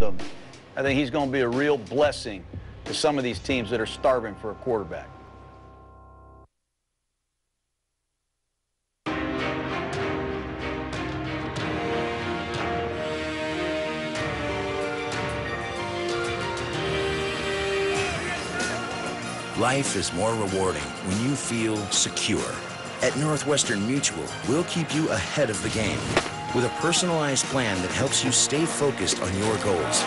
him. I think he's going to be a real blessing to some of these teams that are starving for a quarterback. Life is more rewarding when you feel secure. At Northwestern Mutual, we'll keep you ahead of the game with a personalized plan that helps you stay focused on your goals.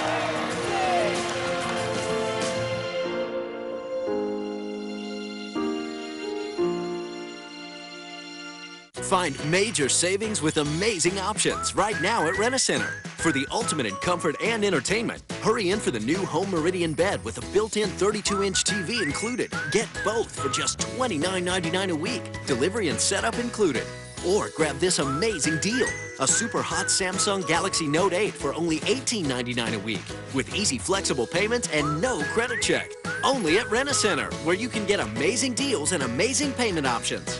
Find major savings with amazing options right now at Rent-A-Center. For the ultimate in comfort and entertainment, hurry in for the new Home Meridian bed with a built-in 32-inch TV included. Get both for just $29.99 a week, delivery and setup included. Or grab this amazing deal, a super hot Samsung Galaxy Note 8 for only $18.99 a week, with easy flexible payments and no credit check. Only at Rent-A-Center, where you can get amazing deals and amazing payment options.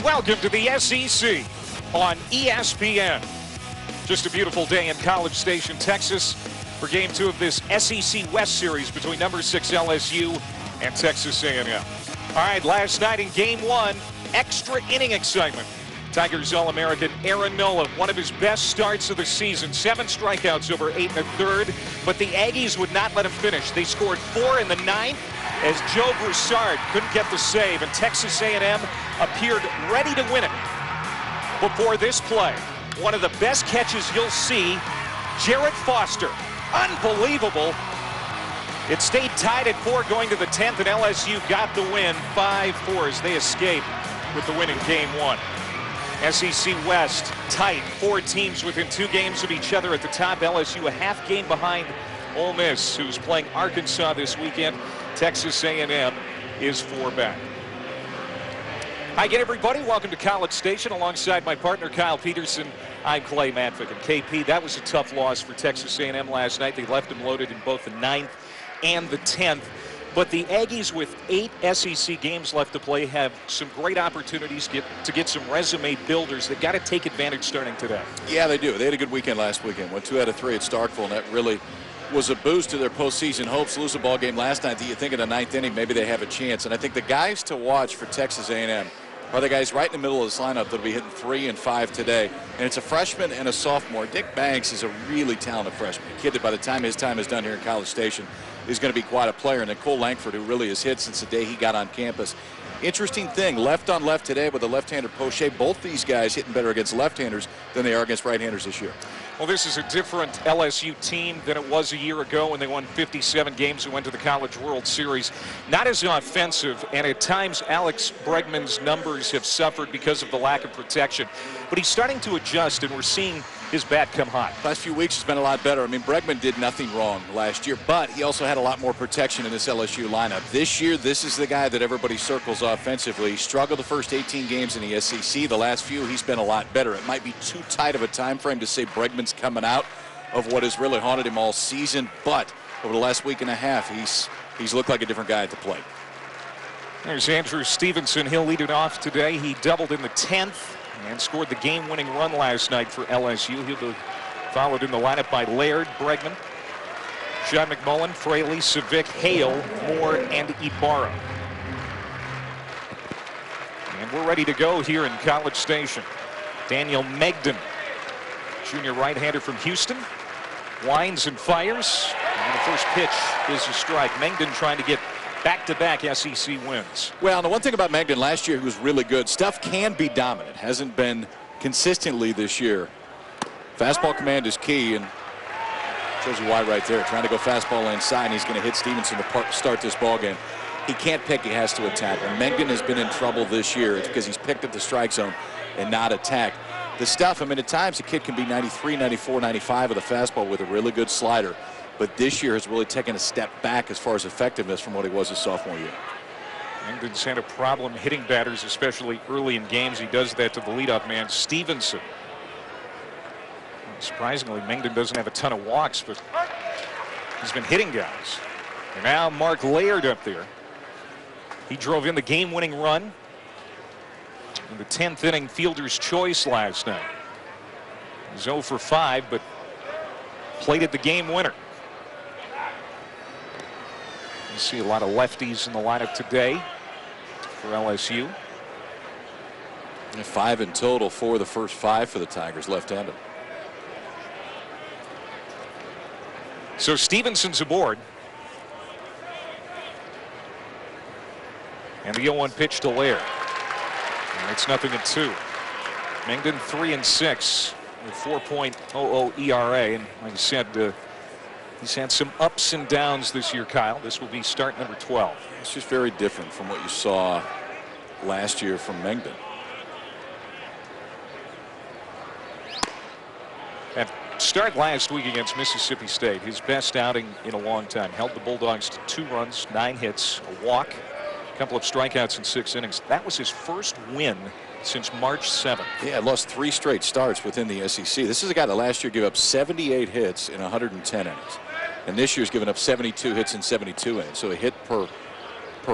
Welcome to the SEC on ESPN. Just a beautiful day in College Station, Texas for Game 2 of this SEC West Series between number 6 LSU and Texas A&M. All right, last night in Game 1, extra inning excitement. Tigers All-American Aaron Nola, one of his best starts of the season. 7 strikeouts over 8 1/3, but the Aggies would not let him finish. They scored 4 in the 9th as Joe Broussard couldn't get the save, and Texas A&M appeared ready to win it. Before this play, one of the best catches you'll see, Jarrett Foster. Unbelievable. It stayed tied at 4 going to the 10th, and LSU got the win 5-4 as they escape with the win in Game 1. SEC West tight, 4 teams within 2 games of each other at the top. LSU a half game behind Ole Miss, who's playing Arkansas this weekend. Texas A&M is 4 back. Hi again, everybody. Welcome to College Station. Alongside my partner, Kyle Peterson, I'm Clay Matvick. And KP, that was a tough loss for Texas A&M last night. They left them loaded in both the 9th and the 10th. But the Aggies, with 8 SEC games left to play, have some great opportunities to get some resume builders. They've got to take advantage starting today. Yeah, they do. They had a good weekend last weekend. Went 2 out of 3 at Starkville, and that really was a boost to their postseason hopes. Lose a ball game last night. Do you think in the 9th inning maybe they have a chance? And I think the guys to watch for Texas A&M are the guys right in the middle of this lineup that'll be hitting 3 and 5 today. And it's a freshman and a sophomore. Dick Banks is a really talented freshman. A kid that by the time his time is done here in College Station is going to be quite a player. And then Cole Langford, who really has hit since the day he got on campus. Interesting thing, left on left today with a left-hander Poche. Both these guys hitting better against left-handers than they are against right-handers this year. Well, this is a different LSU team than it was a year ago when they won 57 games and went to the College World Series. Not as offensive, and at times Alex Bregman's numbers have suffered because of the lack of protection. But he's starting to adjust, and we're seeing his bat come hot. Last few weeks has been a lot better. I mean, Bregman did nothing wrong last year, but he also had a lot more protection in this LSU lineup. This year, this is the guy that everybody circles offensively. He struggled the first 18 games in the SEC. The last few, he's been a lot better. It might be too tight of a time frame to say Bregman's coming out of what has really haunted him all season, but over the last week and a half, he's looked like a different guy at the plate. There's Andrew Stevenson. He'll lead it off today. He doubled in the 10th. And scored the game-winning run last night for LSU. He'll be followed in the lineup by Laird, Bregman, John McMullen, Fraley, Savick, Hale, Moore, and Ibarra. And we're ready to go here in College Station. Daniel Megden, junior right-hander from Houston, winds and fires. And the first pitch is a strike. Megden trying to get back-to-back SEC wins. Well, the one thing about Megden last year, he was really good. Stuff can be dominant. Hasn't been consistently this year. Fastball command is key, and shows you why right there. Trying to go fastball inside, and he's going to hit Stevenson to start this ball game. He can't pick, he has to attack. When Megden has been in trouble this year, it's because he's picked at the strike zone and not attacked. The stuff, I mean, at times the kid can be 93, 94, 95 with a fastball with a really good slider. But this year has really taken a step back as far as effectiveness from what he was his sophomore year. Megden's had a problem hitting batters, especially early in games. He does that to the leadoff man, Stevenson. Surprisingly, Mengden doesn't have a ton of walks, but he's been hitting guys. And now Mark Laird up there. He drove in the game-winning run in the 10th inning fielder's choice last night. He's 0 for 5, but plated the game winner. You see a lot of lefties in the lineup today for LSU. And 5 in total, 4 of the first 5 for the Tigers left-handed. So Stevenson's aboard. And the 0-1 pitch to Laird. And it's 0-2. Mengden 3 and 6 with 4.00 ERA. And like I said, he's had some ups and downs this year, Kyle. This will be start number 12. It's just very different from what you saw last year from Mengden. And start last week against Mississippi State, his best outing in a long time. Held the Bulldogs to 2 runs, 9 hits, a walk, a couple of strikeouts in 6 innings. That was his first win since March 7th. Yeah, lost 3 straight starts within the SEC. This is a guy that last year gave up 78 hits in 110 innings. And this year's given up 72 hits in 72 innings. So a hit per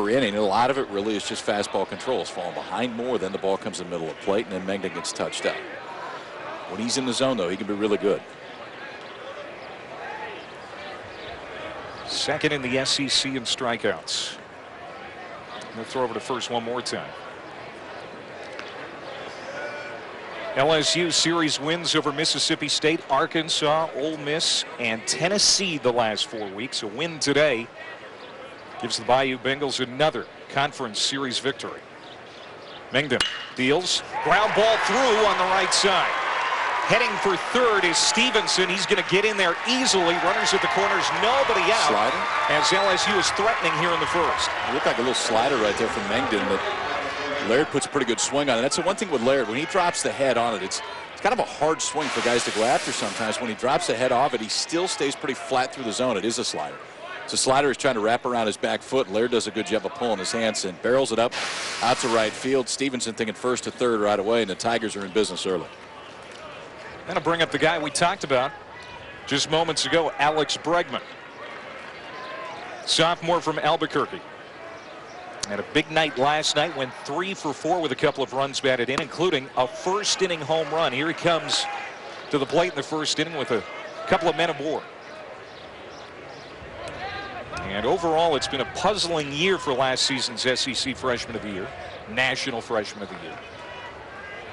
inning. And a lot of it really is just fastball control. It's falling behind more, then the ball comes in the middle of the plate, and then Mengden gets touched up. When he's in the zone, though, he can be really good. Second in the SEC in strikeouts. We'll throw over to first one more time. LSU series wins over Mississippi State, Arkansas, Ole Miss, and Tennessee the last 4 weeks. A win today gives the Bayou Bengals another conference series victory. Mengden deals, ground ball through on the right side. Heading for third is Stevenson. He's going to get in there easily. Runners at the corners, nobody out. Slider? As LSU is threatening here in the first. It looked like a little slider right there from Mengden, but Laird puts a pretty good swing on it. That's the one thing with Laird. When he drops the head on it, it's kind of a hard swing for guys to go after sometimes. When he drops the head off it, he still stays pretty flat through the zone. It is a slider. So slider is trying to wrap around his back foot. Laird does a good job of pulling his hands and barrels it up out to right field. Stevenson thinking first to third right away, and the Tigers are in business early. Going to bring up the guy we talked about just moments ago, Alex Bregman. Sophomore from Albuquerque. Had a big night last night, went 3 for 4 with a couple of runs batted in, including a first inning home run. Here he comes to the plate in the first inning with a couple of men aboard. And overall, it's been a puzzling year for last season's SEC Freshman of the Year, National Freshman of the Year.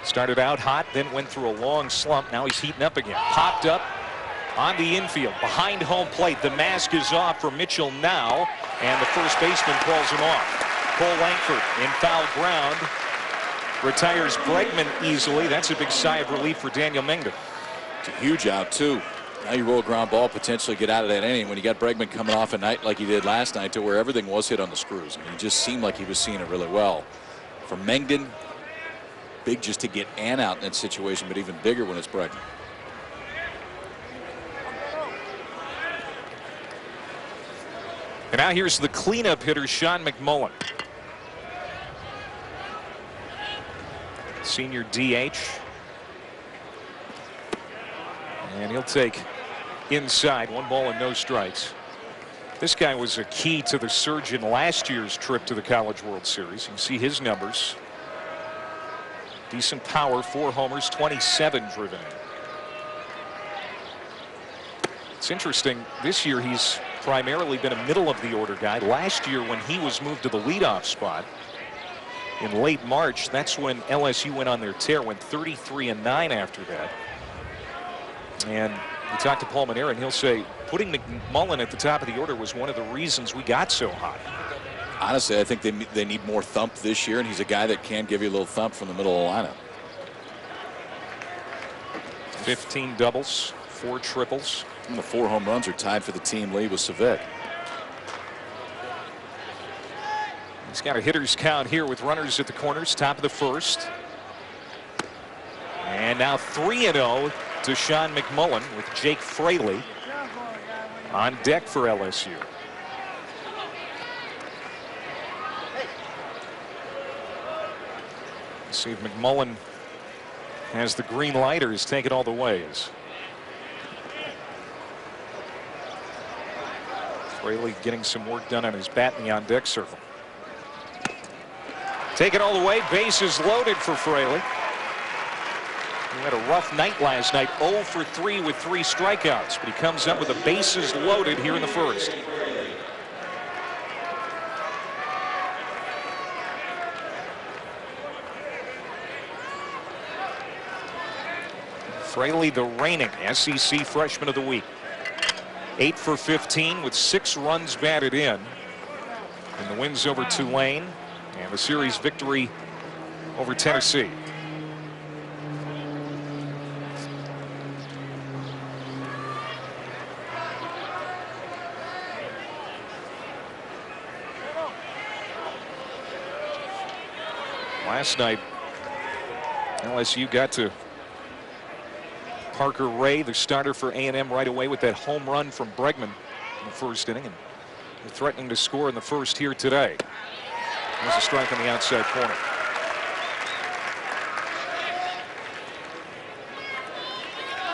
Started out hot, then went through a long slump. Now he's heating up again. Popped up on the infield, behind home plate. The mask is off for Mitchell now, and the first baseman calls him off. Cole Langford in foul ground retires Bregman easily. That's a big sigh of relief for Daniel Mengden. It's a huge out, too. Now you roll a ground ball, potentially get out of that inning when you got Bregman coming off a night like he did last night to where everything was hit on the screws. I mean, it just seemed like he was seeing it really well. For Mengden, big just to get an out in that situation, but even bigger when it's Bregman. And now here's the cleanup hitter, Sean McMullen. Senior DH. And he'll take inside, 1 ball and no strikes. This guy was a key to the surge in last year's trip to the College World Series. You can see his numbers. Decent power, 4 homers, 27 driven in. It's interesting, this year he's primarily been a middle of the order guy. Last year when he was moved to the leadoff spot in late March, that's when LSU went on their tear, went 33-9 after that. And we talked to Paul Manera, and he'll say putting McMullen at the top of the order was one of the reasons we got so hot. Honestly, I think they need more thump this year, and he's a guy that can give you a little thump from the middle of the lineup. 15 doubles, 4 triples. And the 4 home runs are tied for the team lead with Savic. He's got a hitter's count here with runners at the corners, top of the first. And now 3-0 to Sean McMullen with Jake Fraley on deck for LSU. Let's see if McMullen has the green light or is taking all the way as Fraley getting some work done on his bat in the on-deck circle. Take it all the way. Bases loaded for Fraley. He had a rough night last night, 0 for 3 with 3 strikeouts, but he comes up with the bases loaded here in the first. Fraley, the reigning SEC Freshman of the Week. 8 for 15 with 6 runs batted in the wins over Tulane and the series victory over Tennessee. Last night, LSU got to Parker Ray, the starter for A&M, right away with that home run from Bregman in the first inning, and they're threatening to score in the first here today. There's a strike on the outside corner.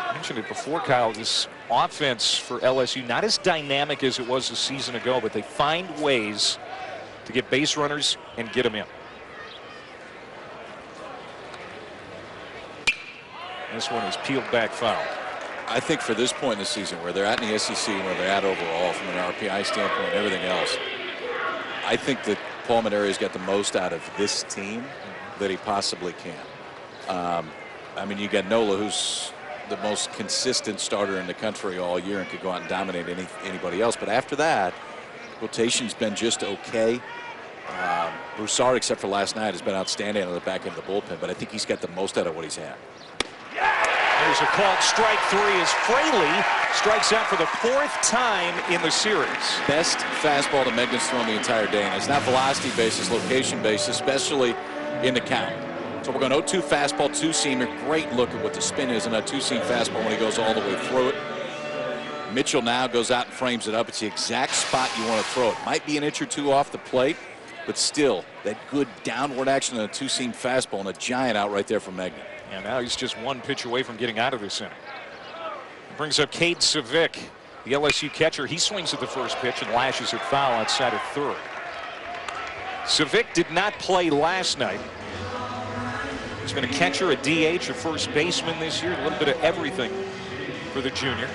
I mentioned it before, Kyle, this offense for LSU, not as dynamic as it was a season ago, but they find ways to get base runners and get them in. This one is peeled back foul. I think for this point in the season, where they're at in the SEC, where they're at overall from an RPI standpoint and everything else, I think that Paul Maneri's got the most out of this team that he possibly can. I mean, you got Nola, who's the most consistent starter in the country all year and could go out and dominate anybody else. But after that, rotation's been just okay. Broussard, except for last night, has been outstanding on the back end of the bullpen, but I think he's got the most out of what he's had. There's a called strike 3 as Fraley strikes out for the 4th time in the series. Best fastball that Megden's thrown the entire day, and it's not velocity based, it's location based, especially in the count. So we're going 0-2 fastball, 2-seamer. Great look at what the spin is in that 2-seam fastball when he goes all the way through it. Mitchell now goes out and frames it up. It's the exact spot you want to throw it. Might be an inch or two off the plate, but still that good downward action on a 2-seam fastball, and a giant out right there from Megden. And now he's just 1 pitch away from getting out of this inning. Brings up Cade Savick, the LSU catcher. He swings at the first pitch and lashes it foul outside of third. Savick did not play last night. He's been a catcher, a DH, a first baseman this year. A little bit of everything for the junior.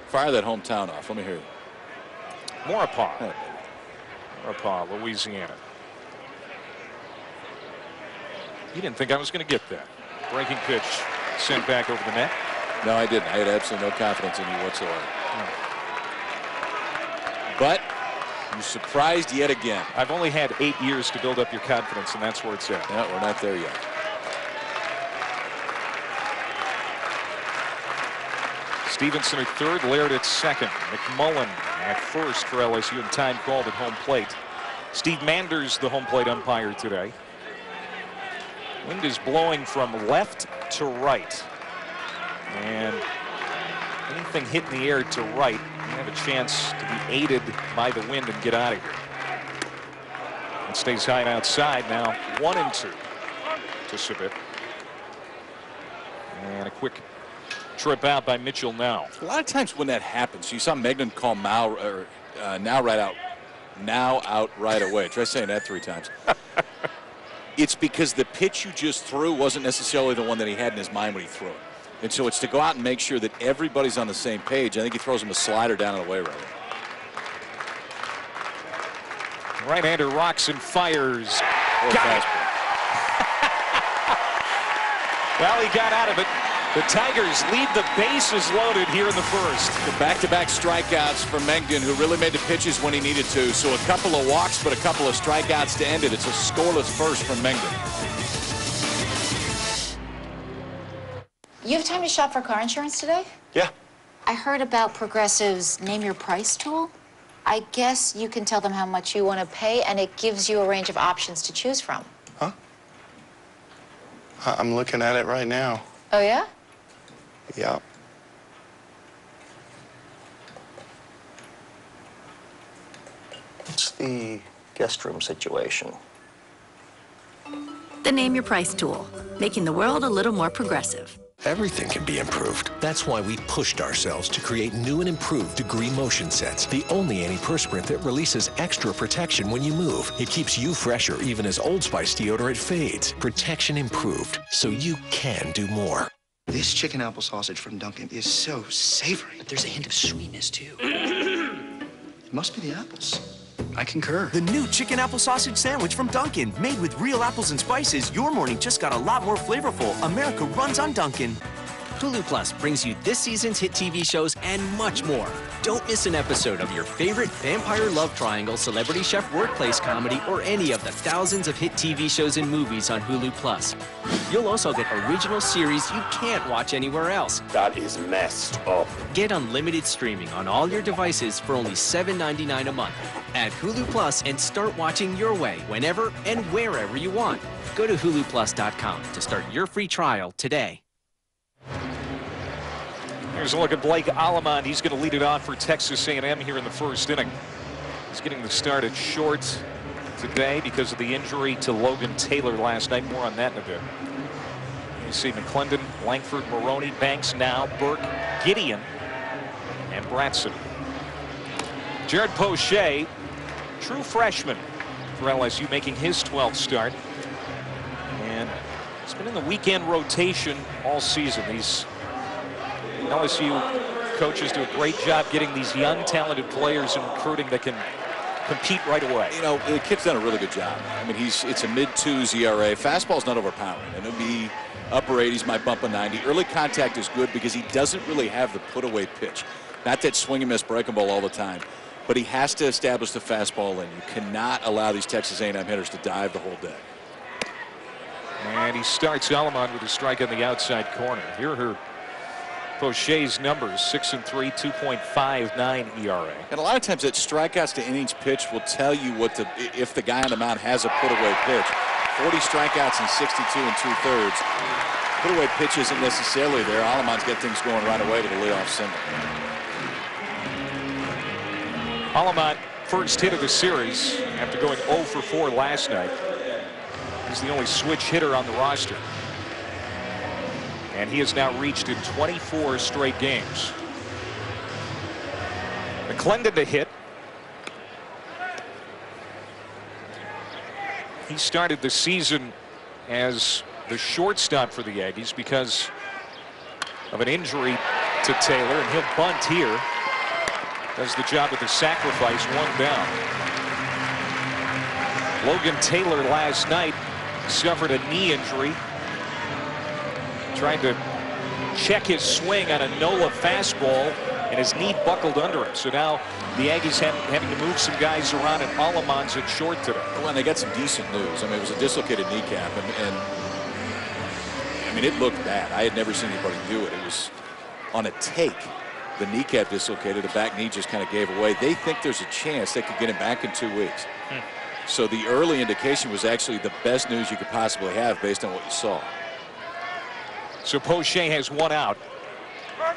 Fire that hometown off. Let me hear you. Maurepas, Louisiana. You didn't think I was going to get that. Breaking pitch sent back over the net. No, I didn't. I had absolutely no confidence in you whatsoever. But you surprised yet again. I've only had 8 years to build up your confidence, and that's where it's at. No, we're not there yet. Stevenson at third, Laird at second. McMullen at first for LSU, and time called at home plate. Steve Manders, the home plate umpire today. Wind is blowing from left to right. And anything hit in the air to right, you have a chance to be aided by the wind and get out of here. It stays high and outside now. 1-2 to Savick. And a quick trip out by Mitchell now. A lot of times when that happens, you saw Megden call now out right away. Try saying that 3 times. It's because the pitch you just threw wasn't necessarily the one that he had in his mind when he threw it. And so it's to go out and make sure that everybody's on the same page. I think he throws him a slider down and away right away. Right-hander rocks and fires. Got it. Well, he got out of it. The Tigers leave the bases loaded here in the first. The back-to-back strikeouts for Megden, who really made the pitches when he needed to. So a couple of walks, but a couple of strikeouts to end it. It's a scoreless first from Megden. You have time to shop for car insurance today? Yeah. I heard about Progressive's Name Your Price tool. I guess you can tell them how much you want to pay, and it gives you a range of options to choose from. Huh? I'm looking at it right now. Oh, yeah? Yeah. What's the guest room situation? The Name Your Price tool, making the world a little more progressive. everything can be improved. That's why we pushed ourselves to create new and improved Degree Motion Sets, the only antiperspirant that releases extra protection when you move. It keeps you fresher even as Old Spice deodorant fades. Protection improved, so you can do more. This chicken apple sausage from Dunkin' is so savory. But there's a hint of sweetness, too. It must be the apples. I concur. The new chicken apple sausage sandwich from Dunkin'. Made with real apples and spices, your morning just got a lot more flavorful. America runs on Dunkin'. Hulu Plus brings you this season's hit TV shows and much more. Don't miss an episode of your favorite vampire love triangle, celebrity chef workplace comedy, or any of the thousands of hit TV shows and movies on Hulu Plus. You'll also get original series you can't watch anywhere else. That is messed up. Get unlimited streaming on all your devices for only $7.99 a month. Add Hulu Plus and start watching your way whenever and wherever you want. Go to huluplus.com to start your free trial today. Here's a look at Blake Alamond. He's going to lead it off for Texas A&M here in the first inning. He's getting the start at short today because of the injury to Logan Taylor last night. More on that in a bit. You see McClendon, Langford, Maroney, Banks now, Burke, Gideon, and Bratson. Jared Poche, true freshman for LSU, making his 12th start. And he's been in the weekend rotation all season. These LSU coaches do a great job getting these young, talented players in recruiting that can compete right away. You know, the kid's done a really good job. I mean, it's a mid-2s ERA. Fastball's not overpowering. And it'll be upper 80s, might bump a 90. Early contact is good because he doesn't really have the put-away pitch. Not that swing and miss breaking ball all the time. But he has to establish the fastball, and you cannot allow these Texas A&M hitters to dive the whole day. And he starts Alamond with a strike on the outside corner. Here are Poche's numbers: 6-3, 2.59 ERA. And a lot of times that strikeouts to innings pitch will tell you what if the guy on the mound has a put-away pitch. 40 strikeouts in 62 2/3. Put-away pitch isn't necessarily there. Alamond's got things going right away with a leadoff single. Alamond, first hit of the series after going 0 for 4 last night. He's the only switch hitter on the roster. And he has now reached in 24 straight games. McClendon to hit. He started the season as the shortstop for the Aggies because of an injury to Taylor, and he'll bunt here. Does the job with the sacrifice, 1 down. Logan Taylor last night suffered a knee injury. Tried to check his swing on a NOLA fastball, and his knee buckled under him. So now the Aggies having to move some guys around, and Alamond's at short today. Well, and they got some decent news. I mean, it was a dislocated kneecap, and I mean, it looked bad. I had never seen anybody do it. It was on a take. The kneecap dislocated, the back knee just kind of gave away. They think there's a chance they could get him back in 2 weeks. So the early indication was actually the best news you could possibly have based on what you saw. So Poche has 1 out,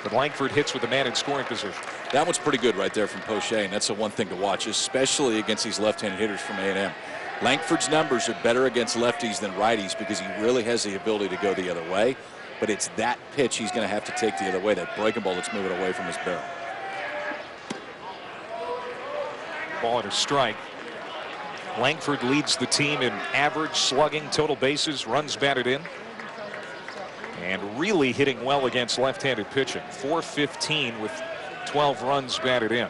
but Langford hits with the man in scoring position. That one's pretty good right there from Poche, and that's the one thing to watch, especially against these left-handed hitters from A&M. Langford's numbers are better against lefties than righties because he really has the ability to go the other way. But it's that pitch he's going to have to take the other way, that breaking ball that's moving away from his barrel. Ball and a strike. Langford leads the team in average slugging, total bases, runs batted in. And really hitting well against left-handed pitching. .415 with 12 runs batted in.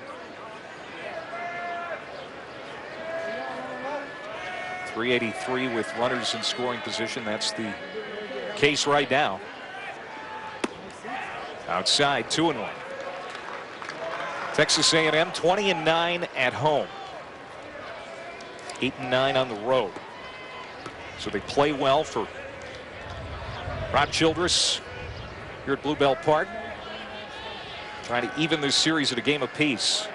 .383 with runners in scoring position. That's the case right now. Outside, 2-1. Texas A&M 20-9 at home. 8-9 on the road. So they play well for Rob Childress here at Blue Bell Park. Trying to even this series at a game apiece.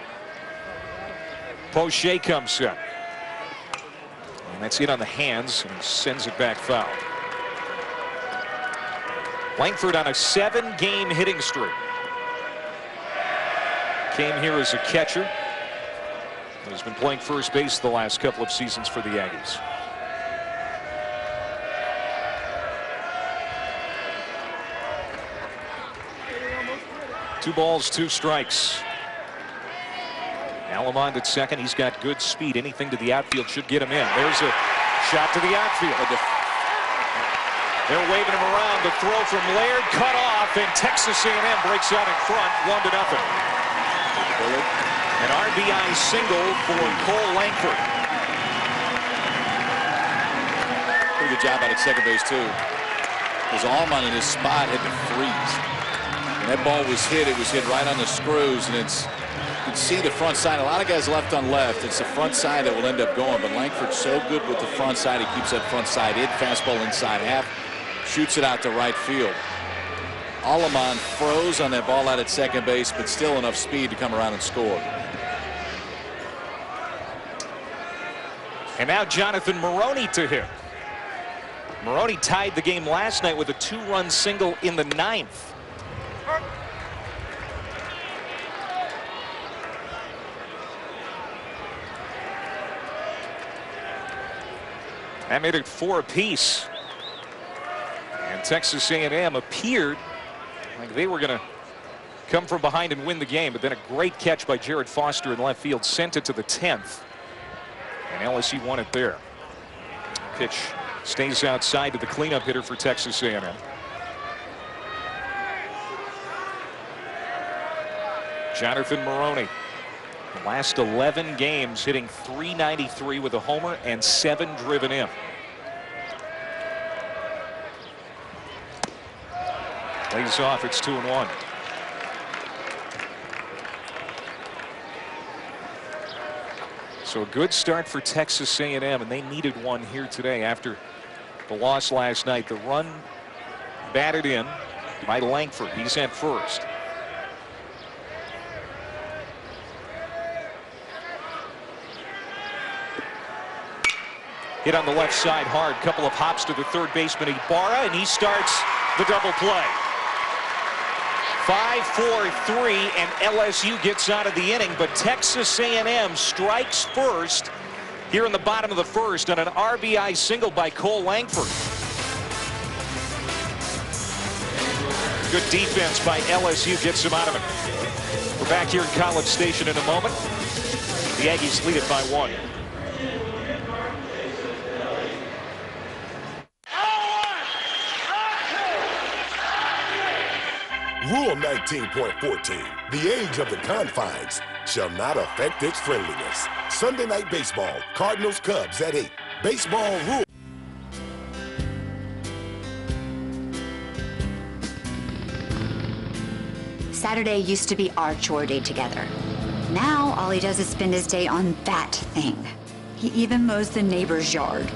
Poche comes in. And that's it on the hands, and sends it back foul. Langford on a 7-game hitting streak. Came here as a catcher. He's been playing first base the last couple of seasons for the Aggies. 2 balls, 2 strikes. Alamond at second. He's got good speed. Anything to the outfield should get him in. There's a shot to the outfield. They're waving him around. The throw from Laird cut off, and Texas A&M breaks out in front, 1-0. An RBI single for Cole Langford. Pretty good job out at second base too. Because Allman in his spot had to freeze. When that ball was hit, it was hit right on the screws, and it's, you can see the front side. A lot of guys left on left. It's the front side that will end up going, but Langford's so good with the front side. He keeps that front side in. Fastball inside half. Shoots it out to right field. Allman froze on that ball out at second base, but still enough speed to come around and score. And now Jonathan Maroney to hit. Maroney tied the game last night with a 2-run single in the 9th. That made it 4 apiece. And Texas A&M appeared like they were going to come from behind and win the game, but then a great catch by Jared Foster in left field sent it to the 10th. And LSU won it there. Pitch stays outside to the cleanup hitter for Texas A&M. Jonathan Maroney. The last 11 games hitting .393 with a homer and 7 driven in. Lays off. It's 2-1. So a good start for Texas A&M, and they needed one here today after the loss last night. The run batted in by Langford. He's at first. Hit on the left side hard. Couple of hops to the third baseman Ibarra, and he starts the double play. 5-4-3, and LSU gets out of the inning, but Texas A&M strikes first here in the bottom of the first on an RBI single by Cole Langford. Good defense by LSU gets him out of it. We're back here in College Station in a moment. The Aggies lead it by 1. Rule 19.14, the age of the confines shall not affect its friendliness. Sunday Night Baseball, Cardinals Cubs at 8. Baseball rule. Saturday used to be our chore day together. Now all he does is spend his day on that thing. He even mows the neighbor's yard.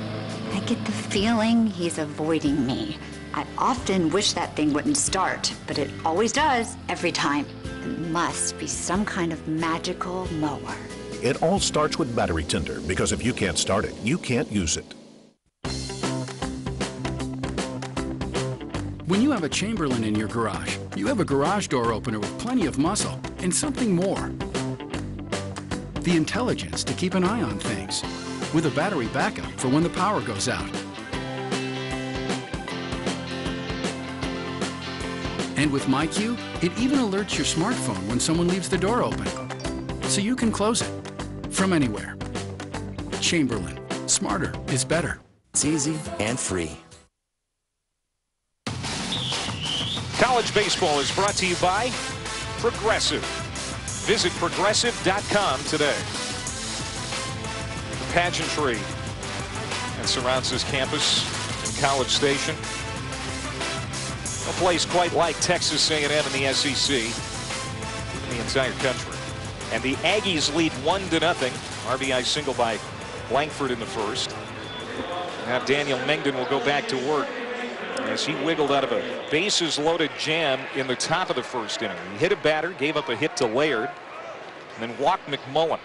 I get the feeling he's avoiding me. I often wish that thing wouldn't start, but it always does, every time. It must be some kind of magical mower. It all starts with battery tender, because if you can't start it, you can't use it. When you have a Chamberlain in your garage, you have a garage door opener with plenty of muscle and something more. The intelligence to keep an eye on things, with a battery backup for when the power goes out. And with MyQ, it even alerts your smartphone when someone leaves the door open, so you can close it from anywhere. Chamberlain, smarter is better. It's easy and free. College baseball is brought to you by Progressive. Visit progressive.com today. The pageantry that surrounds this campus in College Station. A place quite like Texas A&M in the SEC in the entire country. And the Aggies lead 1-0. RBI single by Langford in the first. Now Daniel Mengden will go back to work as he wiggled out of a bases loaded jam in the top of the first inning. He hit a batter, gave up a hit to Laird, and then walked McMullen.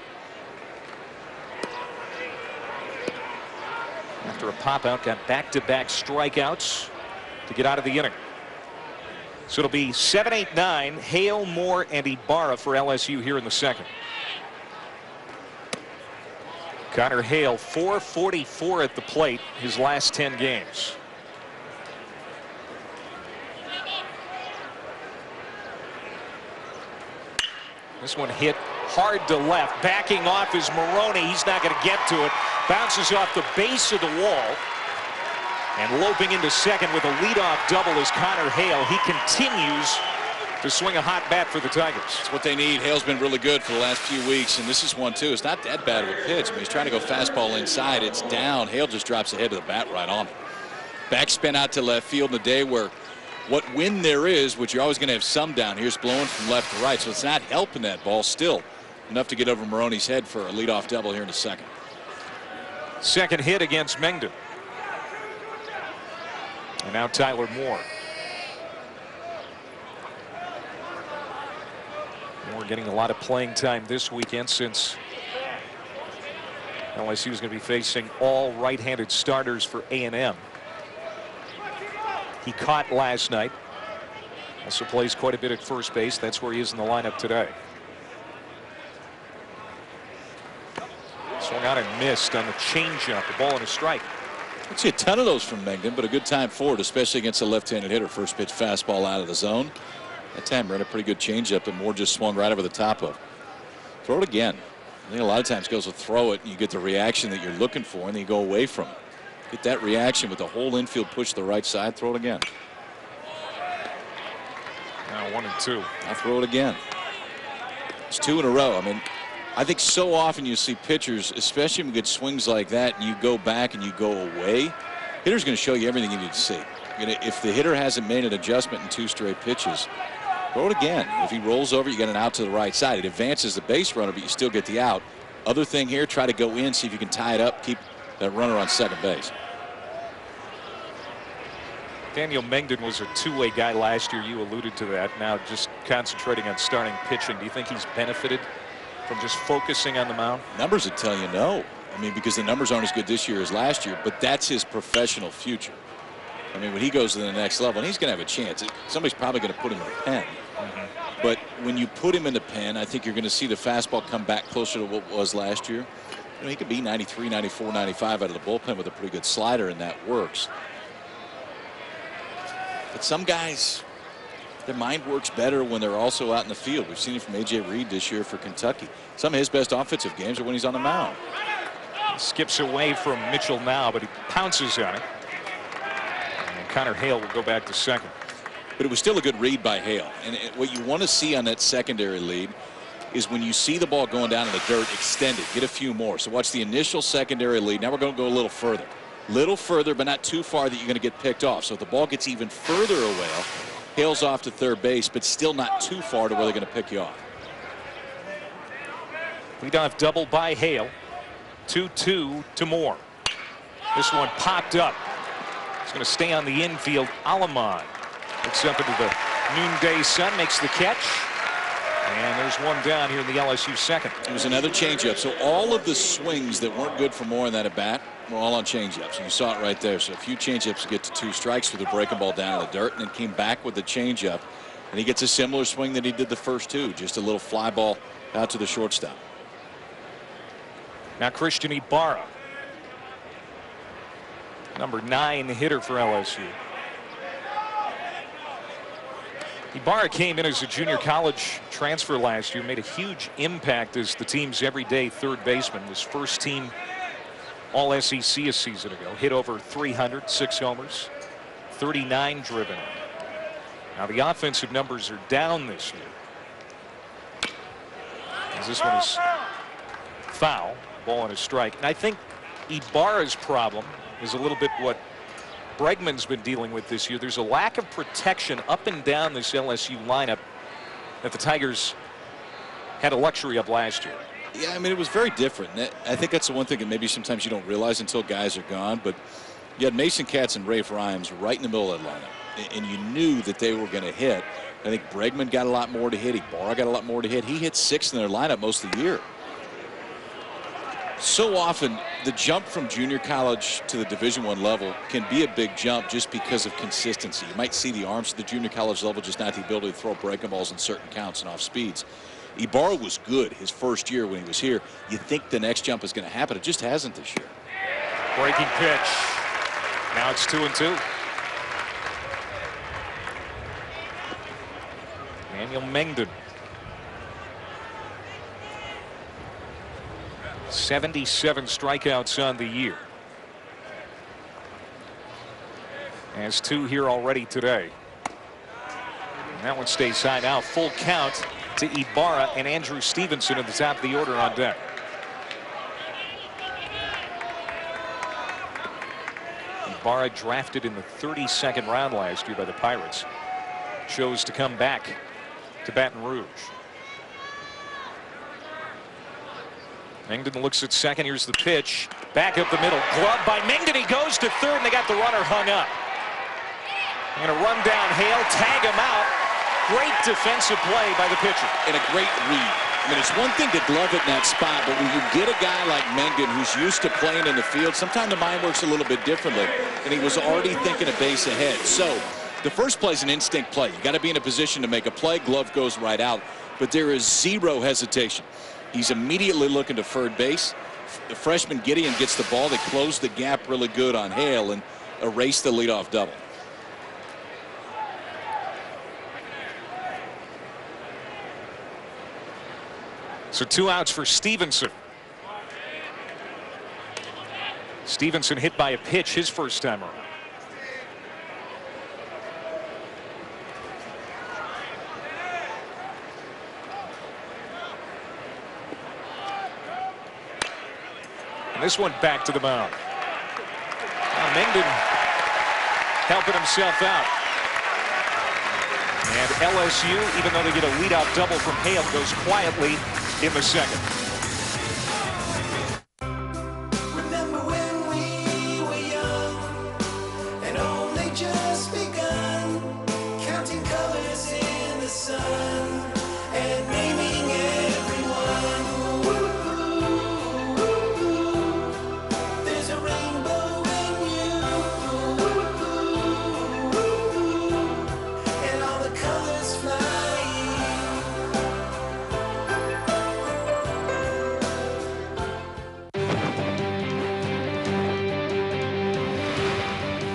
After a pop out, got back-to-back strikeouts to get out of the inning. So it'll be 7-8-9, Hale, Moore, and Ibarra for LSU here in the second. Connor Hale, .444 at the plate his last 10 games. This one hit hard to left. Backing off is Maroney. He's not going to get to it. Bounces off the base of the wall. And loping into second with a leadoff double is Connor Hale. He continues to swing a hot bat for the Tigers. It's what they need. Hale's been really good for the last few weeks, and this is one too. It's not that bad of a pitch. I mean, he's trying to go fastball inside. It's down. Hale just drops the head of the bat right on it. Backspin out to left field in a day where what wind there is, which you're always going to have some down here, is blowing from left to right, so it's not helping that ball. Still enough to get over Maroney's head for a leadoff double here in a second. Second hit against Mengden. And now Tyler Moore. Moore getting a lot of playing time this weekend since LSU is going to be facing all right-handed starters for A&M. He caught last night. Also plays quite a bit at first base. That's where he is in the lineup today. Swung out and missed on the changeup. The ball and a strike. I'd see a ton of those from Mengden, but a good time for it, especially against a left-handed hitter. First pitch fastball out of the zone. That time ran a pretty good changeup, and Moore just swung right over the top of. Throw it again. I think a lot of times goes to throw it, and you get the reaction that you're looking for, and then you go away from it. Get that reaction with the whole infield push to the right side. Throw it again. Now 1-2. I'll throw it again. It's 2 in a row. I mean, I think so often you see pitchers, especially when you get swings like that, and you go back and you go away. Hitter's going to show you everything you need to see. If the hitter hasn't made an adjustment in 2 straight pitches, throw it again. If he rolls over, you get an out to the right side. It advances the base runner, but you still get the out. Other thing here, try to go in, see if you can tie it up, keep that runner on second base. Daniel Mengden was a two-way guy last year. You alluded to that. Now just concentrating on starting pitching. Do you think he's benefited from just focusing on the mound? Numbers would tell you no. I mean, because the numbers aren't as good this year as last year, but that's his professional future. I mean, when he goes to the next level, and he's going to have a chance. Somebody's probably going to put him in a pen. But when you put him in the pen, I think you're going to see the fastball come back closer to what it was last year. You know, he could be 93, 94, 95 out of the bullpen with a pretty good slider, and that works. But some guys, their mind works better when they're also out in the field. We've seen it from A.J. Reed this year for Kentucky. Some of his best offensive games are when he's on the mound. He skips away from Mitchell now, but he pounces on it. And Connor Hale will go back to second. But it was still a good read by Hale. And what you want to see on that secondary lead is when you see the ball going down in the dirt, extend it, get a few more. So watch the initial secondary lead. Now we're going to go a little further. Little further, but not too far that you're going to get picked off. So if the ball gets even further away, Hale's off to third base, but still not too far to where they're going to pick you off. Leadoff double by Hale. 2-2 to Moore. This one popped up. It's going to stay on the infield. Alamon looks up into the noonday sun, makes the catch. And there's one down here in the LSU second. It was another changeup. So all of the swings that weren't good for Moore in that at bat were all on changeups. And you saw it right there. So a few changeups to get to 2 strikes with a breaking ball down in the dirt, and then came back with the changeup. And he gets a similar swing that he did the first 2. Just a little fly ball out to the shortstop. Now Christian Ibarra, number 9 hitter for LSU. Ibarra came in as a junior college transfer last year, made a huge impact as the team's everyday third baseman. Was first team All SEC a season ago. Hit over 300, 6 homers, 39 driven. Now the offensive numbers are down this year, as this one is foul, ball and a strike. And I think Ibarra's problem is a little bit what Bregman's been dealing with this year. There's a lack of protection up and down this LSU lineup that the Tigers had a luxury of last year. Yeah, I mean, it was very different. I think that's the one thing that maybe sometimes you don't realize until guys are gone. But you had Mason Katz and Rafe Rhymes right in the middle of that lineup, and you knew that they were going to hit. I think Bregman got a lot more to hit. Ibarra got a lot more to hit. He hit 6 in their lineup most of the year. So often the jump from junior college to the Division I level can be a big jump just because of consistency. You might see the arms at the junior college level, just not the ability to throw breaking balls in certain counts and off speeds. Ibarra was good his first year when he was here. You think the next jump is going to happen. It just hasn't this year. Breaking pitch. Now it's 2-2. Daniel Mengden. 77 strikeouts on the year. Has 2 here already today. And that one stays high now. Full count to Ibarra and Andrew Stevenson at the top of the order on deck. Ibarra, drafted in the 32nd round last year by the Pirates, chose to come back to Baton Rouge. Mengden looks at second. Here's the pitch. Back up the middle. Glove by Mengden. He goes to third, and they got the runner hung up. They're going to run down Hale, tag him out. Great defensive play by the pitcher. And a great read. I mean, it's one thing to glove it in that spot, but when you get a guy like Mengden who's used to playing in the field, sometimes the mind works a little bit differently, and he was already thinking a base ahead. So the first play is an instinct play. You got to be in a position to make a play. Glove goes right out, but there is zero hesitation. He's immediately looking to third base. The freshman Gideon gets the ball. They close the gap really good on Hale and erase the leadoff double. So 2 outs for Stevenson. Stevenson hit by a pitch his first time around. And this one back to the mound. Now Mengden helping himself out. And LSU, even though they get a leadout double from Hale, goes quietly in the second. Remember when we were young and only just begun, counting colors in the sun and naming everyone. There's a rainbow in you, and all the colors flying.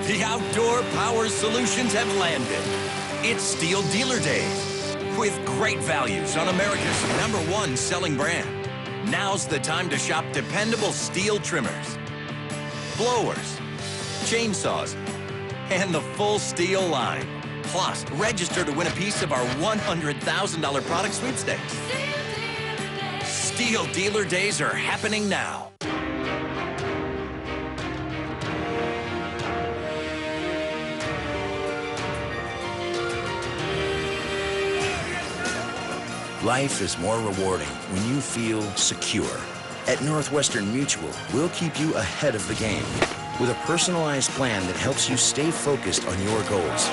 The outdoor power solutions have landed. It's Steel Dealer Days with great values on America's #1 selling brand. Now's the time to shop dependable steel trimmers, blowers, chainsaws, and the full steel line. Plus, register to win a piece of our $100,000 product sweepstakes. Steel Dealer Days are happening now. Life is more rewarding when you feel secure. At Northwestern Mutual, we'll keep you ahead of the game with a personalized plan that helps you stay focused on your goals.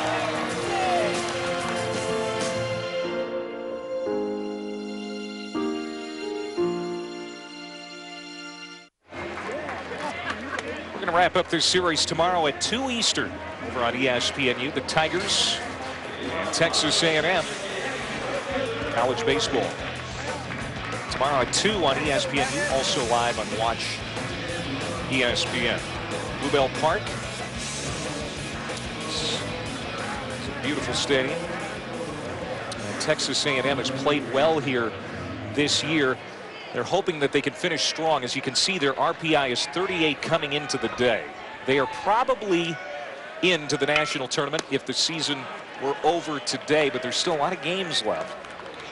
We're going to wrap up this series tomorrow at 2 Eastern over on ESPNU. The Tigers and Texas A&M. College baseball. Tomorrow at 2 on ESPNU, also live on Watch ESPN. Blue Bell Park. It's a beautiful stadium. And Texas A&M has played well here this year. They're hoping that they can finish strong. As you can see, their RPI is 38 coming into the day. They are probably into the national tournament if the season were over today, but there's still a lot of games left.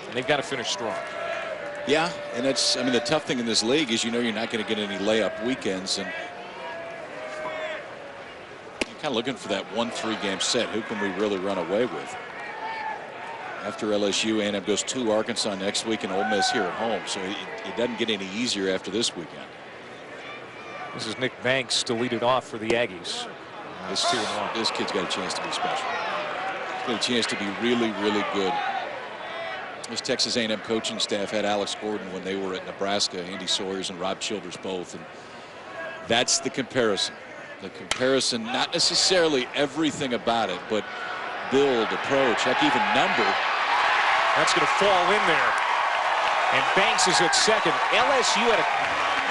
And they've got to finish strong. Yeah, and that's, I mean, the tough thing in this league is, you know, you're not going to get any layup weekends, and you're kind of looking for that 1-3 game set. Who can we really run away with? After LSU, A&M goes to Arkansas next week and Ole Miss here at home, so it doesn't get any easier after this weekend. This is Nick Banks to lead it off for the Aggies. It's 2-1. This kid's got a chance to be special. He's got a chance to be really, really good. This Texas A&M coaching staff had Alex Gordon when they were at Nebraska, Andy Sawyers and Rob Childress both, and that's the comparison. The comparison, not necessarily everything about it, but build, approach, heck, even number. That's going to fall in there. And Banks is at second. LSU had a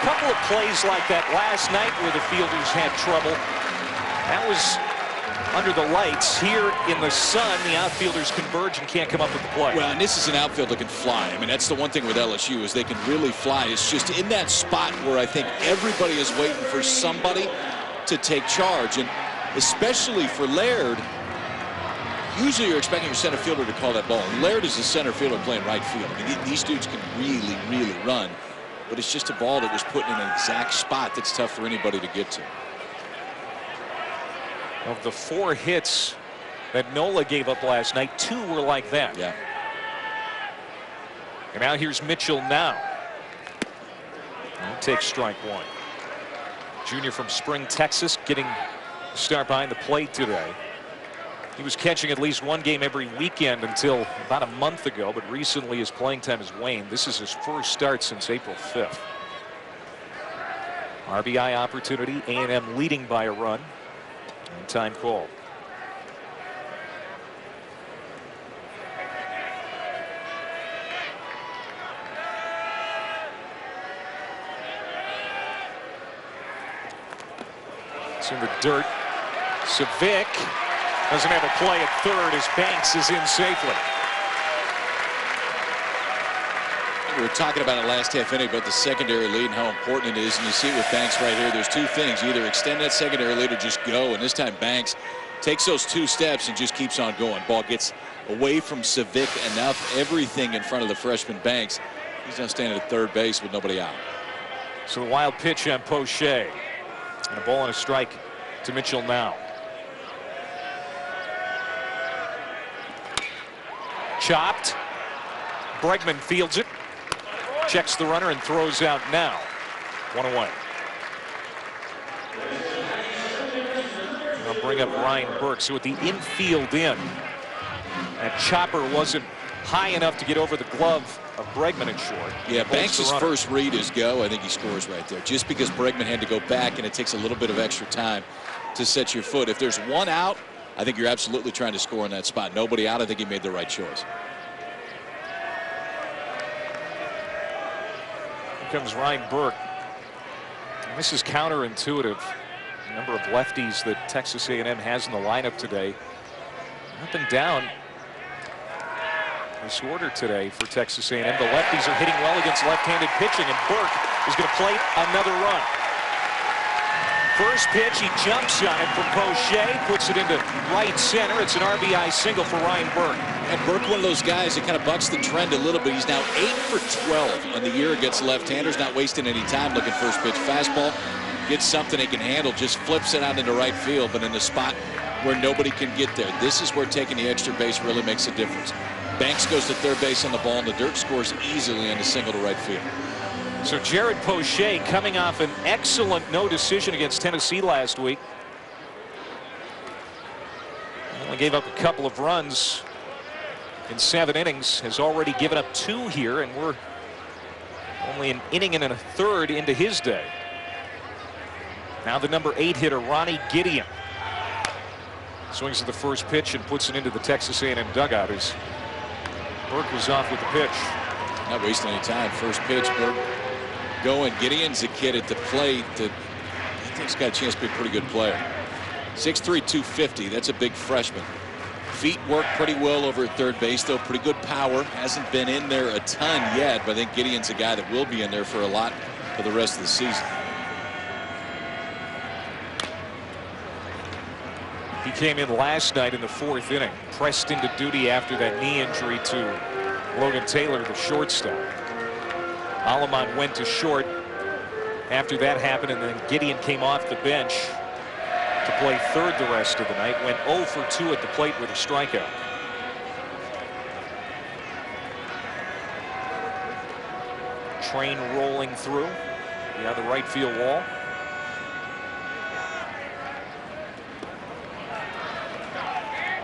couple of plays like that last night where the fielders had trouble. That was under the lights. Here in the sun, the outfielders converge and can't come up with the play. Well, and this is an outfield that can fly. I mean, that's the one thing with LSU is they can really fly. It's just in that spot where I think everybody is waiting for somebody to take charge. And especially for Laird, usually you're expecting your center fielder to call that ball. And Laird is a center fielder playing right field. I mean, these dudes can really, really run. But it's just a ball that was put in an exact spot that's tough for anybody to get to. Of the 4 hits that Nola gave up last night, 2 were like that. Yeah. And now here's Mitchell now. And he takes strike 1. Junior from Spring, Texas, getting the start behind the plate today. He was catching at least 1 game every weekend until about a month ago, but recently his playing time has waned. This is his first start since April 5th. RBI opportunity, A&M leading by a run. And time called. It's in the dirt. Savic doesn't have a play at third as Banks is in safely. We were talking about it last half inning about the secondary lead and how important it is, and you see it with Banks right here. There's 2 things: you either extend that secondary lead or just go. And this time Banks takes those 2 steps and just keeps on going. Ball gets away from Savic enough, everything in front of the freshman Banks. He's now standing at third base with nobody out. So the wild pitch on Poche, and a ball and a strike to Mitchell now. Chopped. Bregman fields it. Checks the runner and throws out now. 1 away. I'll bring up Ryan Burke. So with the infield in, that chopper wasn't high enough to get over the glove of Bregman at short. Yeah, Banks' first read is go. I think he scores right there. Just because Bregman had to go back, and it takes a little bit of extra time to set your foot. If there's 1 out, I think you're absolutely trying to score in that spot. Nobody out, I think he made the right choice. Here comes Ryan Burke. And this is counterintuitive. The number of lefties that Texas A&M has in the lineup today. Up and down this order today for Texas A&M. The lefties are hitting well against left-handed pitching, and Burke is going to plate another run. First pitch, he jumps on it from Poche, puts it into right center. It's an RBI single for Ryan Burke. And Burke, one of those guys that kind of bucks the trend a little bit. He's now 8 for 12 on the year against left-handers, not wasting any time looking first pitch fastball. Gets something he can handle, just flips it out into right field, but in a spot where nobody can get there. This is where taking the extra base really makes a difference. Banks goes to third base on the ball, and the dirt scores easily on the single to right field. So Jared Poche coming off an excellent no decision against Tennessee last week. Only gave up a couple of runs in 7 innings, has already given up 2 here, and we're only an inning and a third into his day. Now the number 8 hitter, Ronnie Gideon, swings at the first pitch and puts it into the Texas A&M dugout as Burke was off with the pitch. Not wasting any time. First pitch, Burke going. Gideon's a kid at the plate that I think's got a chance to be a pretty good player. 6'3", 250. That's a big freshman. Feet work pretty well over at third base, though. Pretty good power. Hasn't been in there a ton yet, but I think Gideon's a guy that will be in there for a lot for the rest of the season. He came in last night in the 4th inning, pressed into duty after that knee injury to Logan Taylor, the shortstop. Aleman went to short after that happened, and then Gideon came off the bench to play third the rest of the night. Went 0 for 2 at the plate with a strikeout. Train rolling through beyond the right field wall.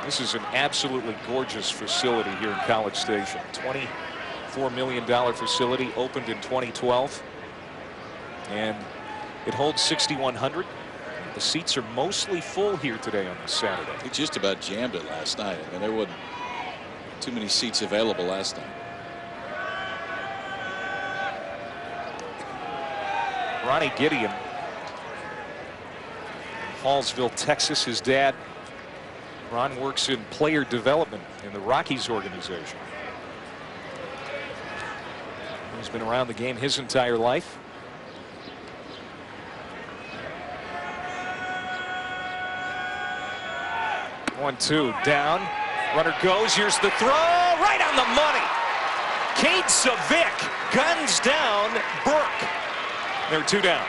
This is an absolutely gorgeous facility here in College Station. $24 million facility, opened in 2012. And it holds 6,100. The seats are mostly full here today on this Saturday. He just about jammed it last night. I mean, there wasn't too many seats available last night. Ronnie Gideon, Hallsville, Texas. His dad Ron works in player development in the Rockies organization. He's been around the game his entire life. One, two, down. Runner goes. Here's the throw. Right on the money. Cade Savick guns down Burke. They're 2 down.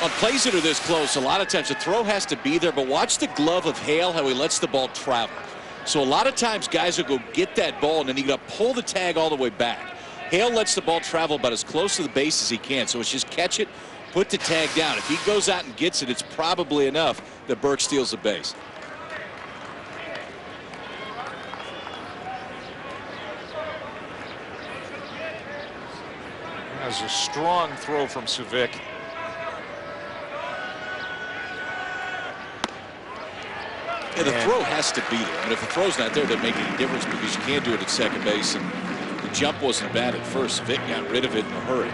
On plays that are this close, a lot of times the throw has to be there, but watch the glove of Hale, how he lets the ball travel. So a lot of times guys will go get that ball, and then you got to pull the tag all the way back. Hale lets the ball travel about as close to the base as he can, so it's just catch it, put the tag down. If he goes out and gets it, it's probably enough that Burke steals the base. That was a strong throw from Savick. Yeah, the throw has to be there. And if the throw's not there, it doesn't make any difference because you can't do it at second base. And the jump wasn't bad at first. Vic got rid of it in a hurry.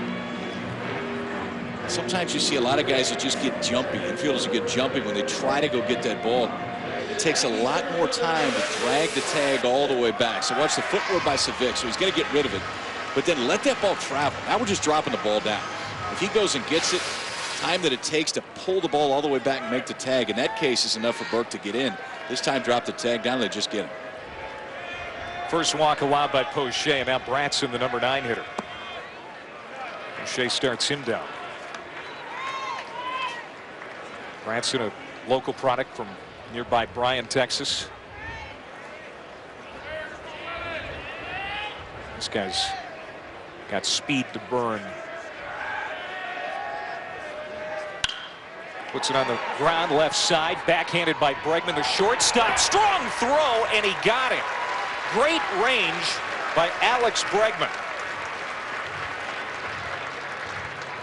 Sometimes you see a lot of guys that just get jumpy. Infielders will get jumpy when they try to go get that ball. It takes a lot more time to drag the tag all the way back. So watch the footwork by Savick. So he's going to get rid of it. But then let that ball travel. Now we're just dropping the ball down. If he goes and gets it, time that it takes to pull the ball all the way back and make the tag, in that case, is enough for Burke to get in. This time, drop the tag down, they just get him. First walk allowed by Poche, and now Bratson, the number 9 hitter. Poche starts him down. Bratson, a local product from nearby Bryan, Texas. This guy's got speed to burn. Puts it on the ground, left side, backhanded by Bregman, the shortstop. Strong throw, and he got him. Great range by Alex Bregman.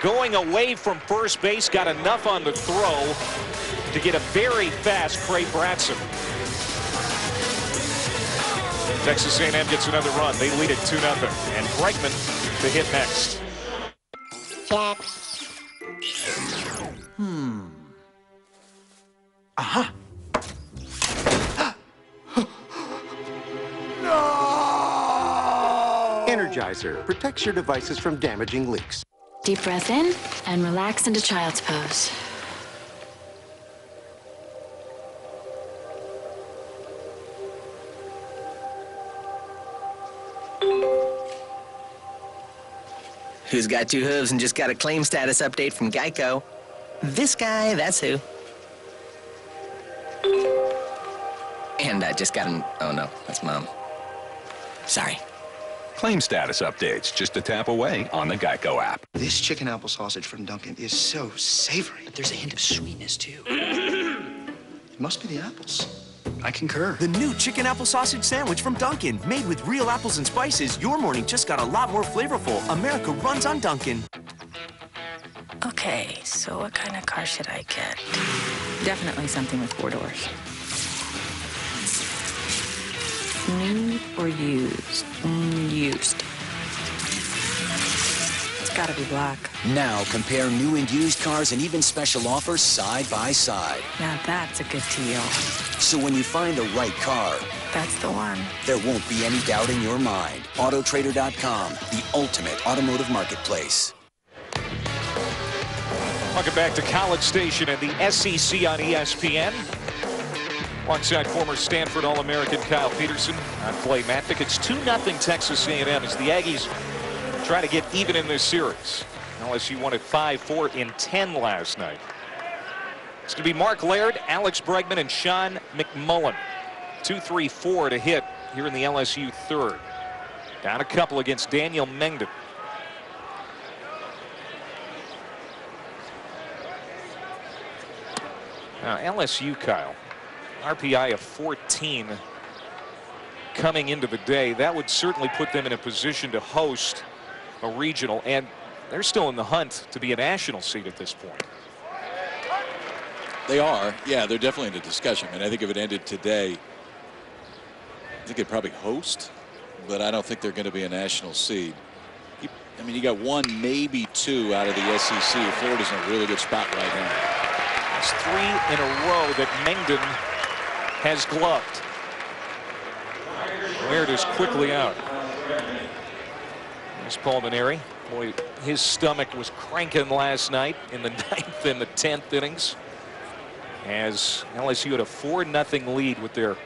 Going away from first base, got enough on the throw to get a very fast Craig Bratson. Texas A&M gets another run. They lead it 2-0, and Bregman to hit next. Jack. Aha. Energizer protects your devices from damaging leaks. Deep breath in and relax into child's pose. Who's got 2 hooves and just got a claim status update from Geico? This guy, that's who. And I just got an... Oh, no, that's Mom. Sorry. Claim status updates just a tap away on the Geico app. This chicken apple sausage from Dunkin' is so savory, but there's a hint of sweetness, too. It must be the apples. I concur. The new chicken apple sausage sandwich from Dunkin'. Made with real apples and spices, your morning just got a lot more flavorful. America runs on Dunkin'. Okay, so what kind of car should I get? Definitely something with 4 doors. New or used? Used. It's gotta be black. Now compare new and used cars and even special offers side by side. Now that's a good deal. So when you find the right car, That's the one. there won't be any doubt in your mind. Autotrader.com, the ultimate automotive marketplace. Welcome back to College Station and the SEC on ESPN. Alongside former Stanford All-American Kyle Peterson. On play, Matt Vick. It's 2-0 Texas A&M as the Aggies try to get even in this series. LSU won at 5-4 in 10 last night. It's going to be Mark Laird, Alex Bregman, and Sean McMullen. 2-3-4 to hit here in the LSU third. Down a couple against Daniel Mengden. Now LSU, Kyle, RPI of 14 coming into the day. That would certainly put them in a position to host a regional, and they're still in the hunt to be a national seed at this point. They are. Yeah, they're definitely in the discussion. I mean, I think if it ended today, I think they'd probably host, but I don't think they're going to be a national seed. I mean, you got 1, maybe 2 out of the SEC. Florida's in a really good spot right now. It's 3 in a row that Mengden has gloved. Laird is quickly out. There's Pulmonary. Boy, his stomach was cranking last night in the 9th and the 10th innings, as LSU had a 4-0 lead with their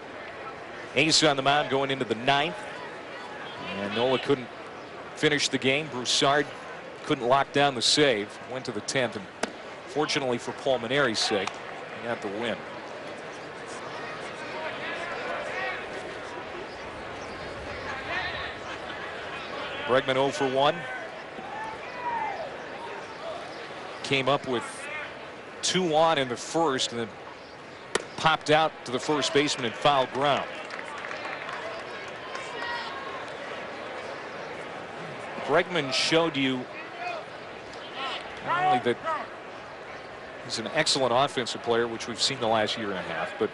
ace on the mound going into the 9th. And Nola couldn't finish the game. Broussard couldn't lock down the save. Went to the 10th, and fortunately for Pulmonary's sake, he got the win. Bregman 0 for 1. Came up with 2 on in the first and then popped out to the first baseman in foul ground. Bregman showed you not only that he's an excellent offensive player, which we've seen the last year and a half, but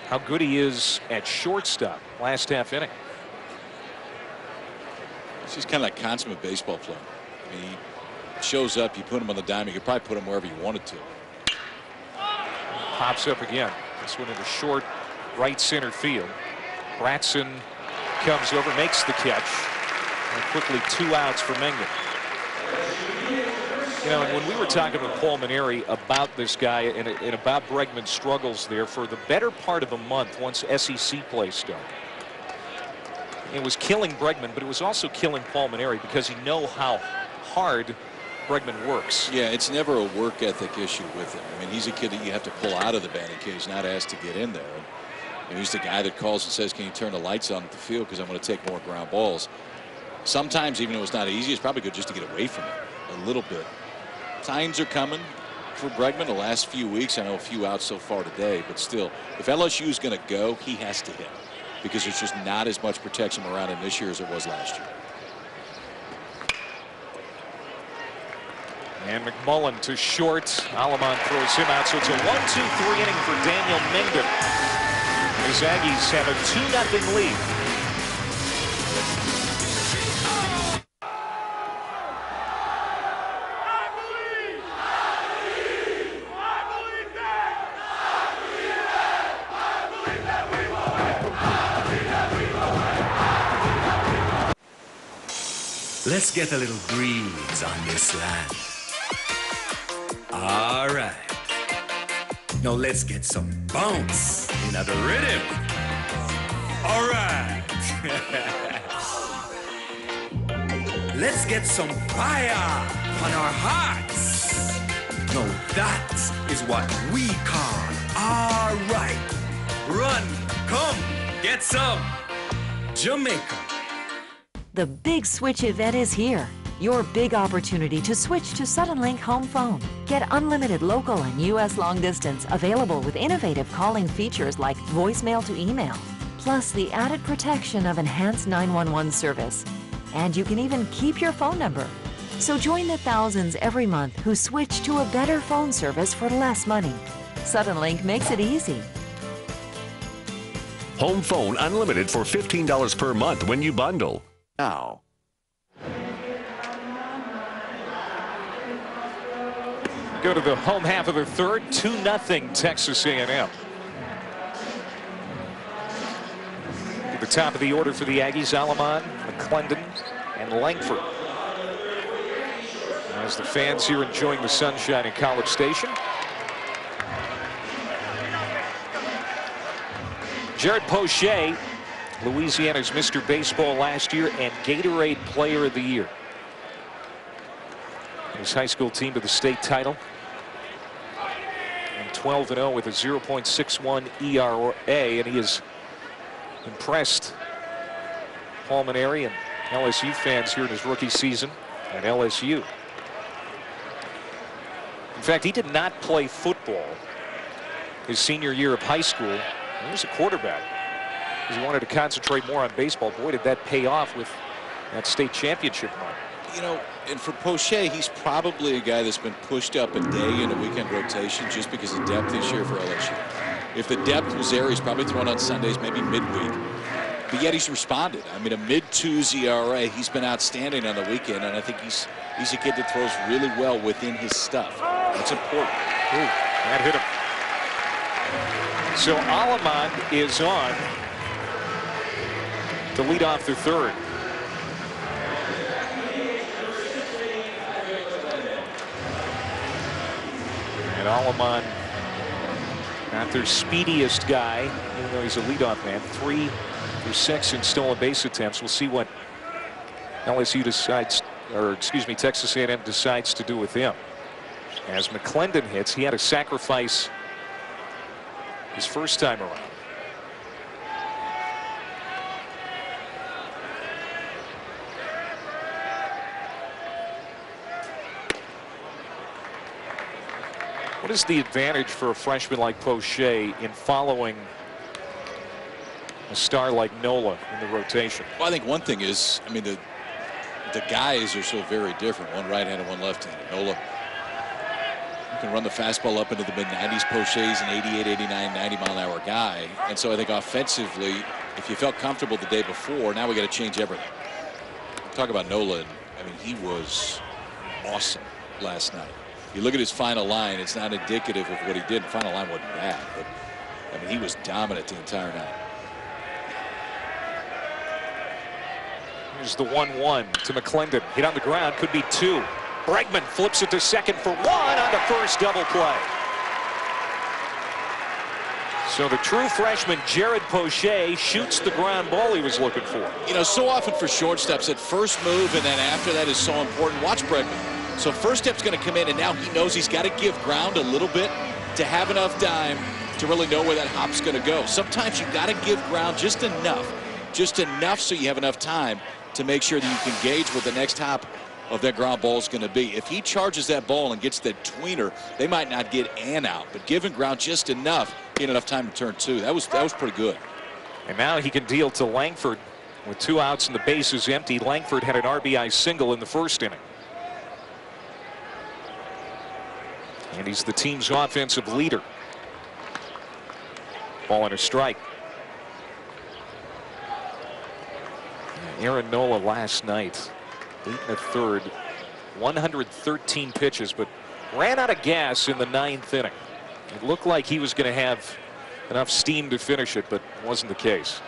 how good he is at shortstop last half inning. He's kind of like consummate baseball player. I mean, he shows up, you put him on the dime, you could probably put him wherever you wanted to. Pops up again. This one into short right center field. Bratson comes over, makes the catch, and quickly 2 outs for Mengden. You know, and when we were talking with Pulmonary about this guy and about Bregman's struggles there for the better part of a month once SEC play started, it was killing Bregman, but it was also killing Pulmonary because you know how hard Bregman works. Yeah, it's never a work ethic issue with him. I mean, he's a kid that you have to pull out of the batting cage, not asked to get in there. And he's the guy that calls and says, can you turn the lights on at the field because I'm going to take more ground balls. Sometimes, even though it's not easy, it's probably good just to get away from it a little bit. Signs are coming for Bregman the last few weeks. I know a few outs so far today, but still, if LSU is going to go, he has to hit, because there's just not as much protection around him this year as there was last year. And McMullen to short. Alamon throws him out, so it's a 1-2-3 inning for Daniel Mengden. His Aggies have a 2-0 lead. Let's get a little breeze on this land. All right. Now let's get some bounce in the rhythm. All right. Let's get some fire on our hearts. Now that is what we call all right. Run, come, get some Jamaica. The Big Switch event is here. Your big opportunity to switch to Suddenlink Home Phone. Get unlimited local and U.S. long distance available with innovative calling features like voicemail to email, plus the added protection of enhanced 911 service. And you can even keep your phone number. So join the thousands every month who switch to a better phone service for less money. Suddenlink makes it easy. Home phone unlimited for $15 per month when you bundle. Now. Go to the home half of the third. 2-0 Texas A&M. At the top of the order for the Aggies, Alamon, McClendon, and Langford. As the fans here enjoying the sunshine in College Station. Jared Poche, Louisiana's Mr. Baseball last year and Gatorade Player of the Year. His high school team to the state title. And 12-0 with a 0.61 ERA, and he has impressed Pulmonary and LSU fans here in his rookie season at LSU. In fact, he did not play football his senior year of high school. He was a quarterback. He wanted to concentrate more on baseball. Boy, did that pay off with that state championship run. You know, and for Poche, he's probably a guy that's been pushed up a day in a weekend rotation just because of depth this year for LSU. If the depth was there, he's probably thrown on Sundays, maybe midweek. But yet he's responded. I mean, a mid-2s ERA, he's been outstanding on the weekend, and I think he's a kid that throws really well within his stuff. That's important. Ooh. That hit him. So Alamond is on to lead off the third. And Alamond, not their speediest guy, even though he's a leadoff man. 3 for 6 in stolen base attempts. We'll see what LSU decides, or excuse me, Texas A&M decides to do with him. As McClendon hits, he had a sacrifice his first time around. What is the advantage for a freshman like Poche in following a star like Nola in the rotation? Well, I think one thing is, I mean, the guys are so very different. One right-handed, one left-handed. Nola, you can run the fastball up into the mid-90s. Poche's an 88, 89, 90-mile-an-hour guy. And so I think offensively, if you felt comfortable the day before, now we got to change everything. Talk about Nola. I mean, he was awesome last night. You look at his final line, it's not indicative of what he did. The final line wasn't bad, but I mean, he was dominant the entire night. Here's the 1-1 to McClendon. Hit on the ground, could be 2. Bregman flips it to second for 1 on the first double play. So the true freshman Jared Poche shoots the ground ball he was looking for. You know, so often for shortstops, that first move and then after that is so important. Watch Bregman. So first step's going to come in, and now he knows he's got to give ground a little bit to have enough time to really know where that hop's going to go. Sometimes you got to give ground just enough so you have enough time to make sure that you can gauge what the next hop of that ground ball is going to be. If he charges that ball and gets that tweener, they might not get an out, but giving ground just enough, he had enough time to turn 2. That was pretty good. And now he can deal to Langford with 2 outs and the bases empty. Langford had an RBI single in the first inning. And he's the team's offensive leader. Ball and a strike. Aaron Nola last night, 8 1/3, 113 pitches, but ran out of gas in the 9th inning. It looked like he was going to have enough steam to finish it, but it wasn't the case.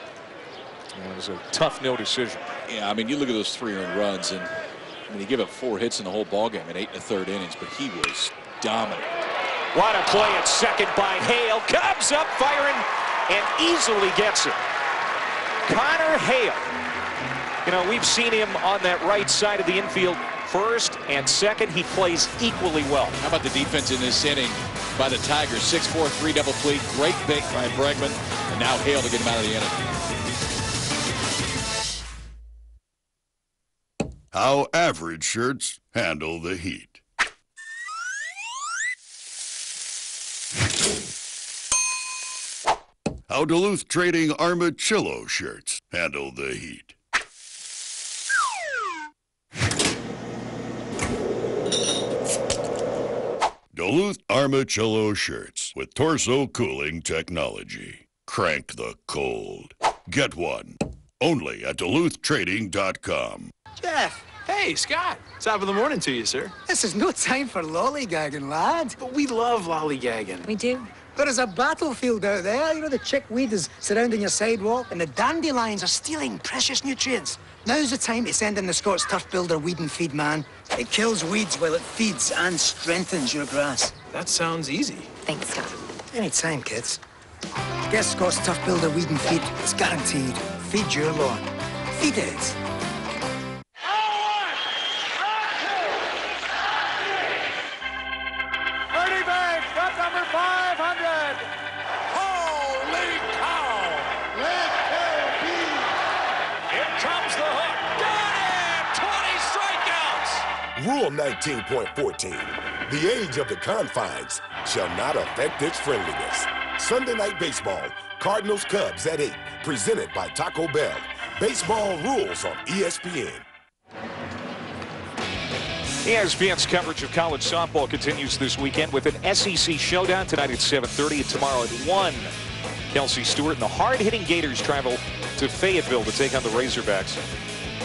It was a tough no decision. Yeah, I mean, you look at those 3 earned runs, and I mean, he gave up 4 hits in the whole ballgame in 8 1/3 innings, but he was dominant. What a play at second by Hale. Cubs up firing and easily gets it. Connor Hale. You know, we've seen him on that right side of the infield first and second. He plays equally well. How about the defense in this inning by the Tigers? 6-4, 3 double play. Great bait by Bregman. And now Hale to get him out of the inning. How average shirts handle the heat. How Duluth Trading Armachillo shirts handle the heat. Duluth Armachillo shirts with torso cooling technology. Crank the cold. Get one. Only at DuluthTrading.com. Jeff. Hey, Scott. Top of the morning to you, sir. This is no time for lollygagging, lad. But we love lollygagging. We do. There is a battlefield out there. You know, the chickweed is surrounding your sidewalk, and the dandelions are stealing precious nutrients. Now's the time to send in the Scott's Turf Builder Weed and Feed, man. It kills weeds while it feeds and strengthens your grass. That sounds easy. Thanks, Scott. Anytime, kids. Get Scott's Turf Builder Weed and Feed. It's guaranteed. Feed your lawn. Feed it. Rule 19.14. The age of the confines shall not affect its friendliness. Sunday Night Baseball, Cardinals Cubs at 8, presented by Taco Bell. Baseball rules on ESPN. ESPN's coverage of college softball continues this weekend with an SEC showdown tonight at 7:30 and tomorrow at 1. Kelsey Stewart and the hard-hitting Gators travel to Fayetteville to take on the Razorbacks.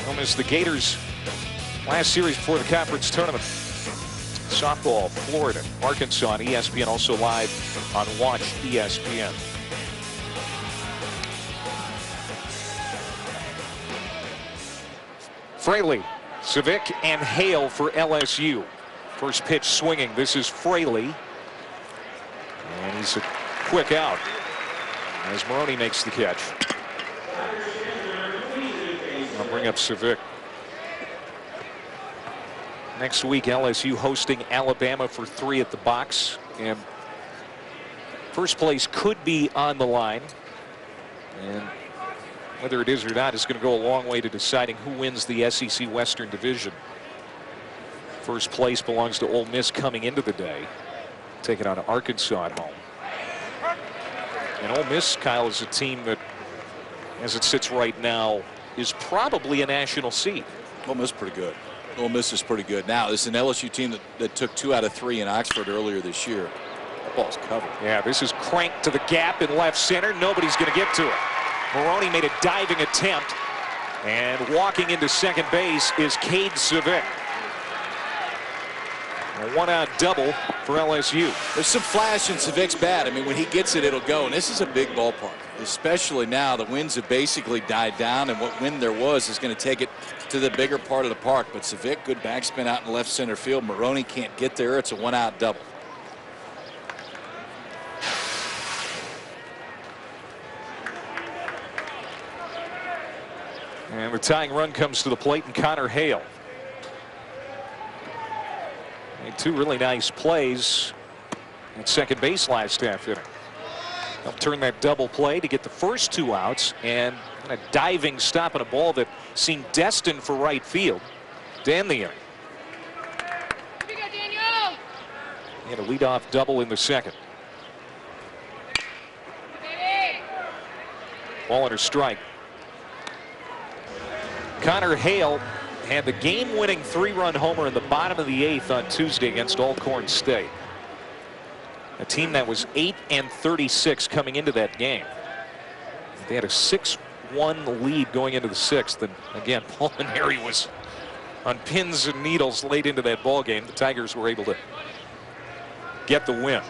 Home is the Gators' last series before the conference tournament. softball, Florida, Arkansas on ESPN, also live on Watch ESPN. Fraley, Civic, and Hale for LSU. First pitch swinging. This is Fraley. And he's a quick out as Maroney makes the catch. I'll bring up Civic. Next week, LSU hosting Alabama for 3 at the box. And first place could be on the line. And whether it is or not is going to go a long way to deciding who wins the SEC Western Division. First place belongs to Ole Miss coming into the day, taking on Arkansas at home. And Ole Miss, Kyle, is a team that, as it sits right now, is probably a national seed. Ole Miss is pretty good. Ole Miss is pretty good. Now, this is an LSU team that took 2 out of 3 in Oxford earlier this year. That ball's covered. Yeah, this is cranked to the gap in left center. Nobody's going to get to it. Maroney made a diving attempt, and walking into second base is Cade Civic. A 1-out double for LSU. There's some flash in Civic's bat. I mean, when he gets it, it'll go. And this is a big ballpark, especially now. The winds have basically died down, and what wind there was is going to take it to the bigger part of the park. But Civic, good backspin out in left center field. Maroney can't get there. It's a 1-out double. And the tying run comes to the plate, and Connor Hale. Made 2 really nice plays at second base last half inning. Helped turn that double play to get the first 2 outs, and a diving stop on a ball that seemed destined for right field to end the inning. He had a leadoff double in the second. Ball under strike. Connor Hale had the game-winning 3-run homer in the bottom of the 8th on Tuesday against Alcorn State. A team that was 8-36 coming into that game. They had a 6-1 lead going into the 6th, and again, Paul and Harry was on pins and needles late into that ball game. The Tigers were able to get the win.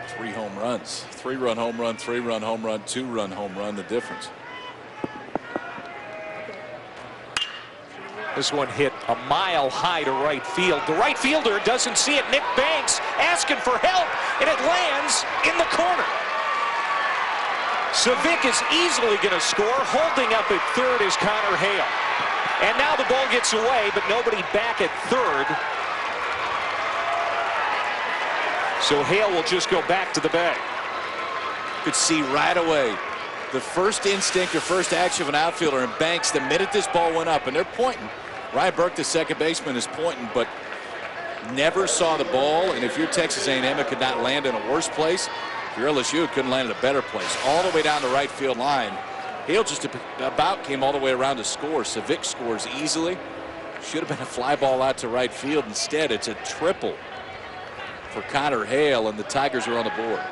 3 home runs, 3-run home run, 3-run home run, 2-run home run, the difference. This one hit a mile high to right field. The right fielder doesn't see it. Nick Banks asking for help, and it lands in the corner. Civic is easily going to score. Holding up at third is Connor Hale. And now the ball gets away, but nobody back at third. So Hale will just go back to the bag. Could see right away the first instinct or first action of an outfielder, and Banks, the minute this ball went up, and they're pointing. Ryan Burke, the second baseman, is pointing, but never saw the ball. And if you're Texas A&M, it could not land in a worse place. If you're LSU, it couldn't land in a better place. All the way down the right field line. Hale just about came all the way around to score. Civic scores easily. Should have been a fly ball out to right field. Instead, it's a triple for Connor Hale, and the Tigers are on the board.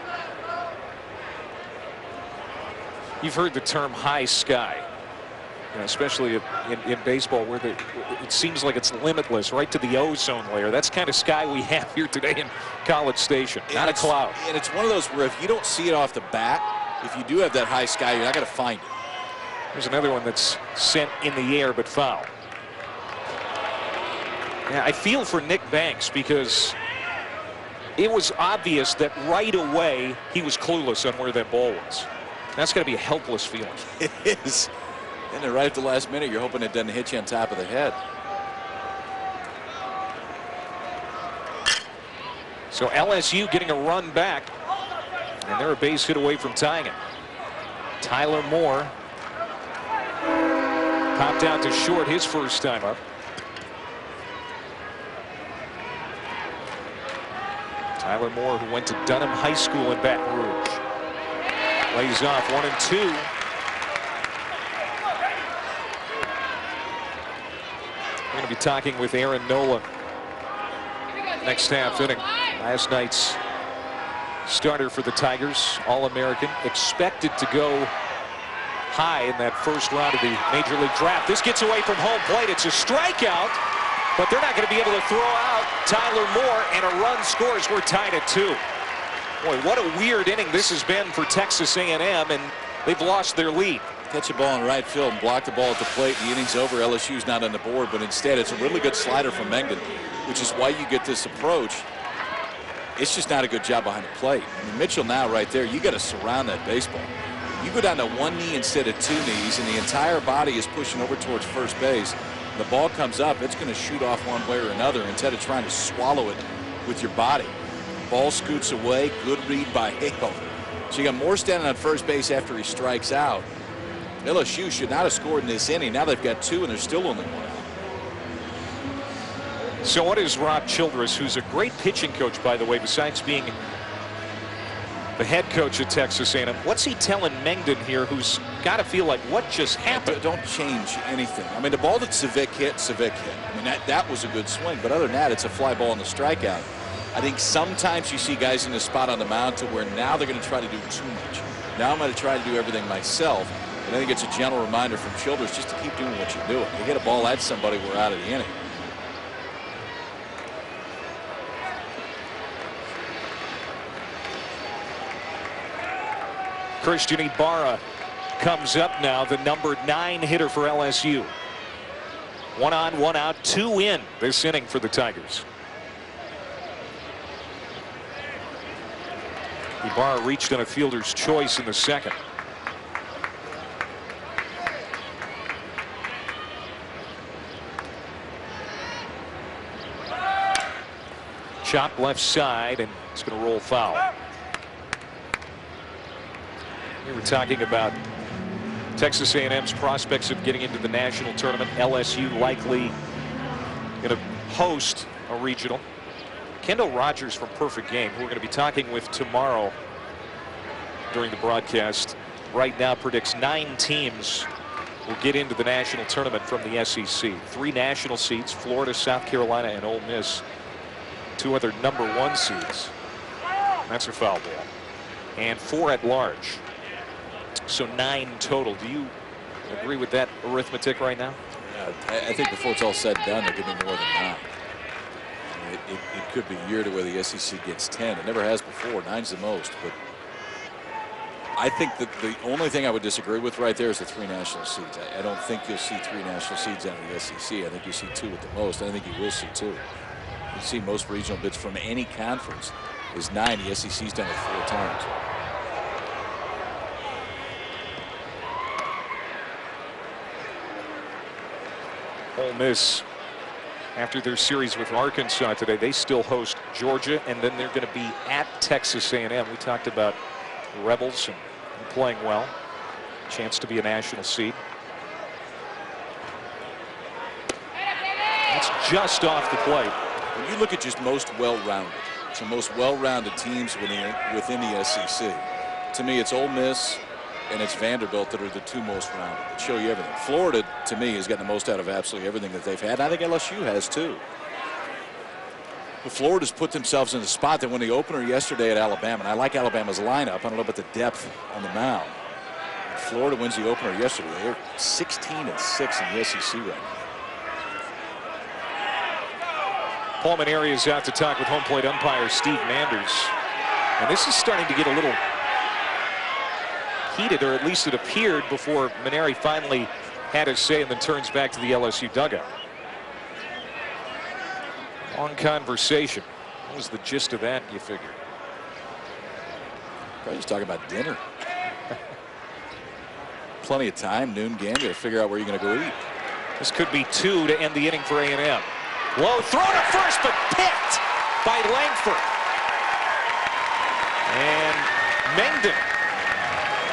You've heard the term high sky, especially in baseball, where it seems like it's limitless right to the ozone layer. That's kind of sky we have here today in College Station. Not a cloud. And it's one of those where if you don't see it off the bat, if you do have that high sky, you're not going to find it. There's another one that's sent in the air but foul. Yeah, I feel for Nick Banks because it was obvious that right away he was clueless on where that ball was. That's got to be a helpless feeling. It is. And then right at the last minute, you're hoping it doesn't hit you on top of the head. So LSU getting a run back, and they're a base hit away from tying it. Tyler Moore popped out to short his first time up. Tyler Moore, who went to Dunham High School in Baton Rouge. Lays off 1-2. We're going to be talking with Aaron Nola next half inning. Last night's starter for the Tigers, All-American, expected to go high in that first round of the Major League Draft. This gets away from home plate. It's a strikeout, But they're not going to be able to throw out Tyler Moore, and a run scores. We're tied at 2. Boy, what a weird inning this has been for Texas A&M, and they've lost their lead. Catch a ball in right field and block the ball at the plate. The inning's over. LSU's not on the board, but instead it's a really good slider from Mengden, which is why you get this approach. It's just not a good job behind the plate. I mean, Mitchell now right there, you got to surround that baseball. You go down to one knee instead of 2 knees, and the entire body is pushing over towards first base. The ball comes up, it's going to shoot off one way or another instead of trying to swallow it with your body. Ball scoots away. Good read by Hale. So you got Moore standing on first base after he strikes out. LSU should not have scored in this inning. Now they've got 2, and there's still only 1. So what is Rob Childress, who's a great pitching coach, by the way, besides being the head coach at Texas A&M, what's he telling Mengden here, who's got to feel like, what just happened? Don't change anything. I mean, the ball that Civic hit. I mean, that was a good swing, but other than that, it's a fly ball and a strikeout. I think sometimes you see guys in the spot on the mound to where now they're going to try to do too much. Now I'm going to try to do everything myself. And I think it's a gentle reminder from Childress just to keep doing what you're doing. You hit a ball at somebody, we're out of the inning. Christian Ibarra comes up now, the number 9 hitter for LSU. 1 on, 1 out, 2 in this inning for the Tigers. Ibarra reached on a fielder's choice in the second. Chop left side, and it's going to roll foul. We were talking about Texas A&M's prospects of getting into the national tournament. LSU likely going to host a regional. Kendall Rogers from Perfect Game, who we're going to be talking with tomorrow during the broadcast, right now predicts 9 teams will get into the national tournament from the SEC. 3 national seeds, Florida, South Carolina, and Ole Miss. 2 other number 1 seeds. That's a foul ball. And 4 at large. So 9 total. Do you agree with that arithmetic right now? Yeah, I think before it's all said and done, they're giving more than 9. I mean, it could be a year to where the SEC gets 10. It never has before. 9's the most. But I think that the only thing I would disagree with right there is the 3 national seeds. I don't think you'll see 3 national seeds out of the SEC. I think you see 2 at the most. I think you will see 2. You see most regional bids from any conference is 9. The SEC's done it 4 times. Ole Miss, after their series with Arkansas today, they still host Georgia, and then they're going to be at Texas A&M. We talked about the Rebels and playing well. Chance to be a national seed. That's just off the plate. When you look at just most well-rounded, so most well-rounded teams within the SEC, to me it's Ole Miss and it's Vanderbilt that are the 2 most rounded. That show you everything. Florida, to me, has gotten the most out of absolutely everything that they've had. And I think LSU has too. But Florida's put themselves in the spot that won the opener yesterday at Alabama. And I like Alabama's lineup. I don't know about the depth on the mound. Florida wins the opener yesterday. They're 16-6 in the SEC right now. Paul Maneri is out to talk with home plate umpire Steve Manders. And this is starting to get a little heated, or at least it appeared, before Maneri finally had his say and then turns back to the LSU dugout. Long conversation. What was the gist of that, you figure? Probably just talking about dinner. Plenty of time, noon game. You got to figure out where you're going to go eat. This could be 2 to end the inning for A&M. Low throw to first, but picked by Langford. And Mengden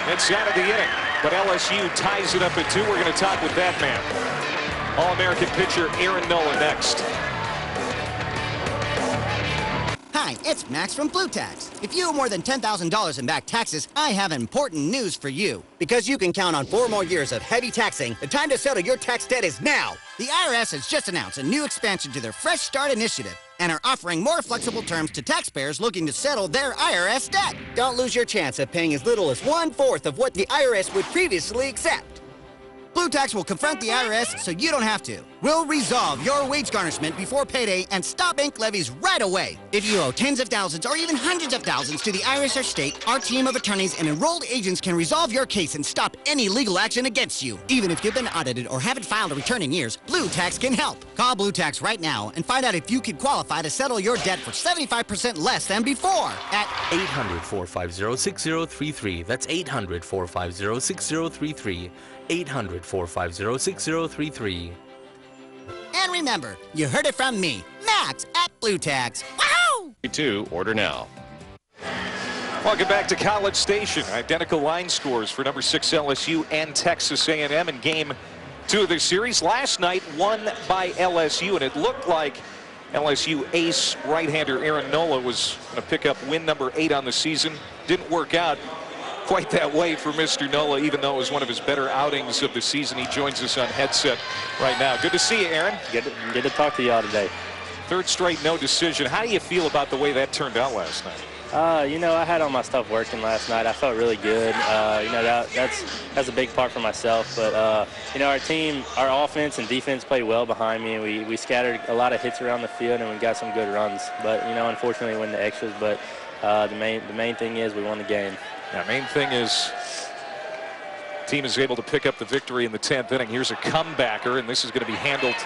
gets out of the inning, but LSU ties it up at 2. We're going to talk with that man. All-American pitcher Aaron Nola next. Hi, it's Max from Blue Tax. If you owe more than $10,000 in back taxes, I have important news for you. Because you can count on 4 more years of heavy taxing, the time to settle your tax debt is now. The IRS has just announced a new expansion to their Fresh Start initiative and are offering more flexible terms to taxpayers looking to settle their IRS debt. Don't lose your chance at paying as little as 1/4 of what the IRS would previously accept. Blue Tax will confront the IRS so you don't have to. We'll resolve your wage garnishment before payday and stop bank levies right away. If you owe tens of thousands or even hundreds of thousands to the IRS or state, our team of attorneys and enrolled agents can resolve your case and stop any legal action against you. Even if you've been audited or haven't filed a return in years, Blue Tax can help. Call Blue Tax right now and find out if you could qualify to settle your debt for 75% less than before at 800-450-6033. That's 800-450-6033. 800-450-6033. And remember, you heard it from me, Max at Blue Tax. Woohoo! 2, order now. Welcome back to College Station. Identical line scores for number 6 LSU and Texas A&M in game 2 of the series. Last night, won by LSU, and it looked like LSU ace right-hander Aaron Nola was going to pick up win number 8 on the season. Didn't work out quite that way for Mr. Nola, even though it was one of his better outings of the season. He joins us on headset right now. Good to see you, Aaron. Good to talk to y'all today. Third straight no decision. How do you feel about the way that turned out last night? You know, I had all my stuff working last night. I felt really good. You know, that's a big part for myself. But, you know, our team, our offense and defense played well behind me. We scattered a lot of hits around the field, and we got some good runs. But, you know, unfortunately, we won the extras. But the main thing is we won the game. Yeah, main thing is the team is able to pick up the victory in the 10th inning. Here's a comebacker, and this is going to be handled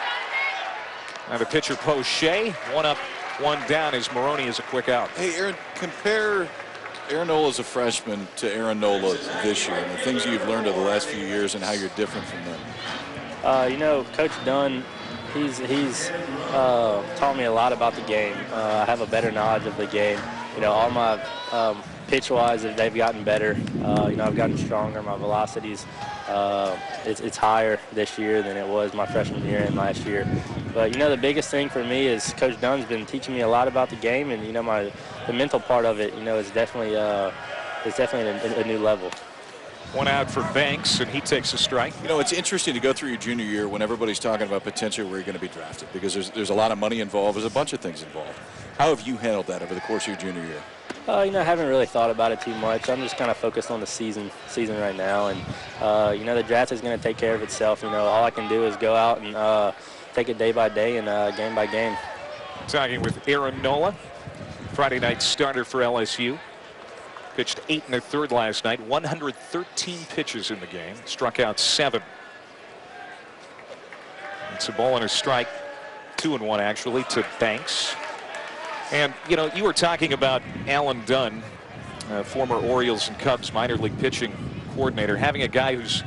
by the pitcher, Poche. One up, one down as Maroney is a quick out. Hey, Aaron, compare Aaron Nola as a freshman to Aaron Nola this year and the things you've learned over the last few years and how you're different from them. You know, Coach Dunn, he's taught me a lot about the game. I have a better knowledge of the game. You know, all my pitch-wise, they've gotten better. You know, I've gotten stronger. My velocities, it's higher this year than it was my freshman year and last year. But, you know, the biggest thing for me is Coach Dunn's been teaching me a lot about the game, and, you know, the mental part of it, you know, is definitely a new level. One out for Banks, and he takes a strike. You know, it's interesting to go through your junior year when everybody's talking about potentially where you're going to be drafted, because there's a lot of money involved. There's a bunch of things involved. How have you handled that over the course of your junior year? You know, I haven't really thought about it too much. I'm just kind of focused on the season right now, and you know, the draft is going to take care of itself. You know, all I can do is go out and take it day by day and game by game. Talking with Aaron Nola, Friday night starter for LSU. Pitched 8 1/3 last night, 113 pitches in the game, struck out 7. It's a ball and a strike, 2-1 actually to Banks. And, you know, you were talking about Alan Dunn, former Orioles and Cubs minor league pitching coordinator, having a guy who's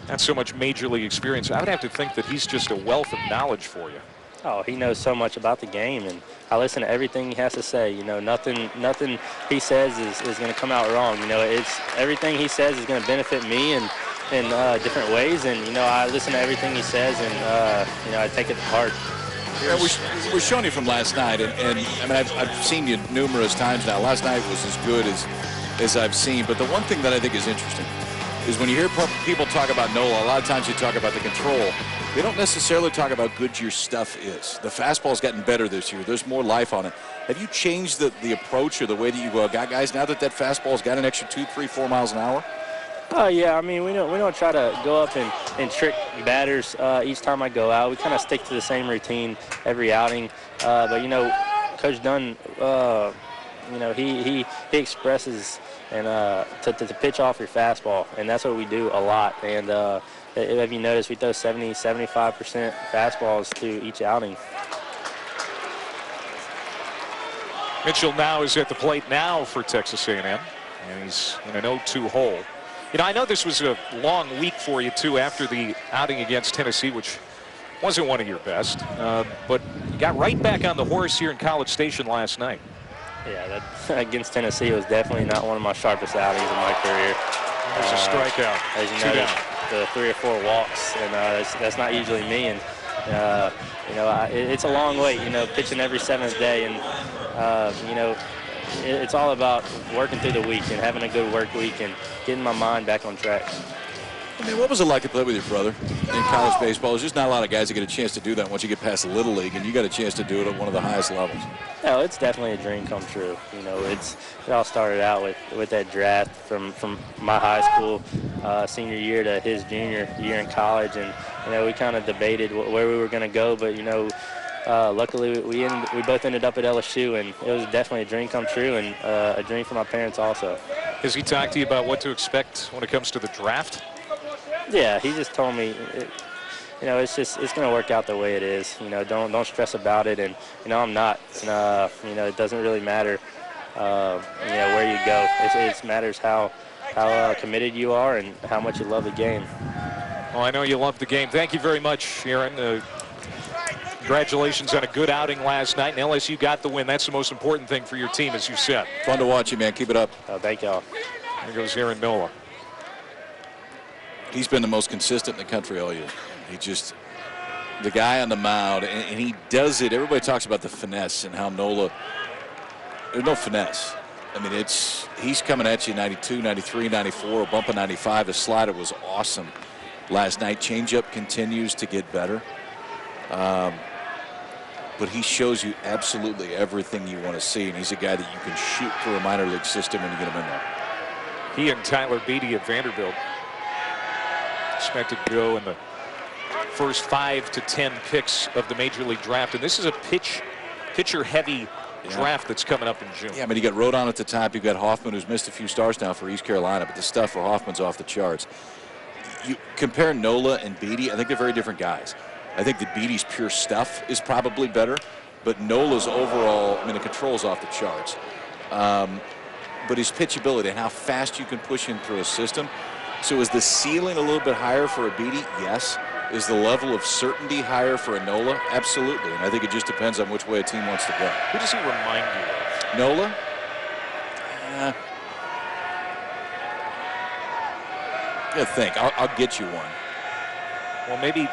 not so much major league experience. I would have to think that he's just a wealth of knowledge for you. Oh, he knows so much about the game, and I listen to everything he has to say. You know, nothing he says is going to come out wrong. You know, it's everything he says is going to benefit me in different ways, and, you know, I listen to everything he says, and you know, I take it to heart. Yeah, we're showing you from last night, and I mean, I've seen you numerous times now. Last night was as good as I've seen, but the one thing that I think is interesting is when you hear people talk about Nola, a lot of times you talk about the control. They don't necessarily talk about how good your stuff is. The fastball's gotten better this year. There's more life on it. Have you changed the approach or the way that you got guys now that fastball's got an extra 2, 3, 4 miles an hour? Yeah, I mean, we don't try to go up and trick batters each time I go out. We kind of stick to the same routine every outing. But, you know, Coach Dunn, you know, he expresses and to pitch off your fastball, and that's what we do a lot. And if you notice, we throw 70–75% fastballs to each outing. Mitchell now is at the plate now for Texas A&M, and he's in an 0-2 hole. You know, I know this was a long week for you, too, after the outing against Tennessee, which wasn't one of your best. But you got right back on the horse here in College Station last night. Yeah, that against Tennessee was definitely not one of my sharpest outings in my career. There's a strikeout. As you know, the 3 or 4 walks, and that's not usually me. And you know, it's a long wait. You know, pitching every 7th day, and you know, it's all about working through the week and having a good work week and getting my mind back on track. I mean, what was it like to play with your brother in college baseball? There's just not a lot of guys that get a chance to do that once you get past the Little League, and you got a chance to do it at one of the highest levels. No, it's definitely a dream come true. You know, it all started out with that draft from my high school senior year to his junior year in college, and you know, we kind of debated where we were going to go, but you know, luckily we both ended up at LSU, and it was definitely a dream come true, and a dream for my parents also. Has he talked to you about what to expect when it comes to the draft? Yeah, he just told me, you know, it's going to work out the way it is. You know, don't stress about it, and you know, I'm not. And, you know, it doesn't really matter, you know, where you go. It matters how committed you are and how much you love the game. Well, I know you love the game. Thank you very much, Aaron. Congratulations on a good outing last night, and LSU got the win. That's the most important thing for your team, as you said. Fun to watch you, man. Keep it up. Thank y'all. There goes Aaron Nola. He's been the most consistent in the country all year. He just, the guy on the mound, and he does it. Everybody talks about the finesse and how Nola, there's no finesse. I mean, he's coming at you 92, 93, 94, a bump of 95. His slider was awesome last night. Changeup continues to get better. But he shows you absolutely everything you want to see, and he's a guy that you can shoot through a minor league system when you get him in there. He and Tyler Beatty at Vanderbilt expected to go in the first 5 to 10 picks of the Major League draft, and this is a pitcher-heavy draft that's coming up in June. Yeah, I mean, you got Rodon at the top. You've got Hoffman, who's missed a few starts now for East Carolina, but the stuff for Hoffman's off the charts. You compare Nola and Beatty, I think they're very different guys. I think that Beatty's pure stuff is probably better, but Nola's overall, I mean, the control's off the charts. But his pitchability and how fast you can push him through a system. So is the ceiling a little bit higher for a Beatty? Yes. Is the level of certainty higher for a Nola? Absolutely. And I think it just depends on which way a team wants to go. Who does he remind you of? Nola? I think. I'll get you one. Well, maybe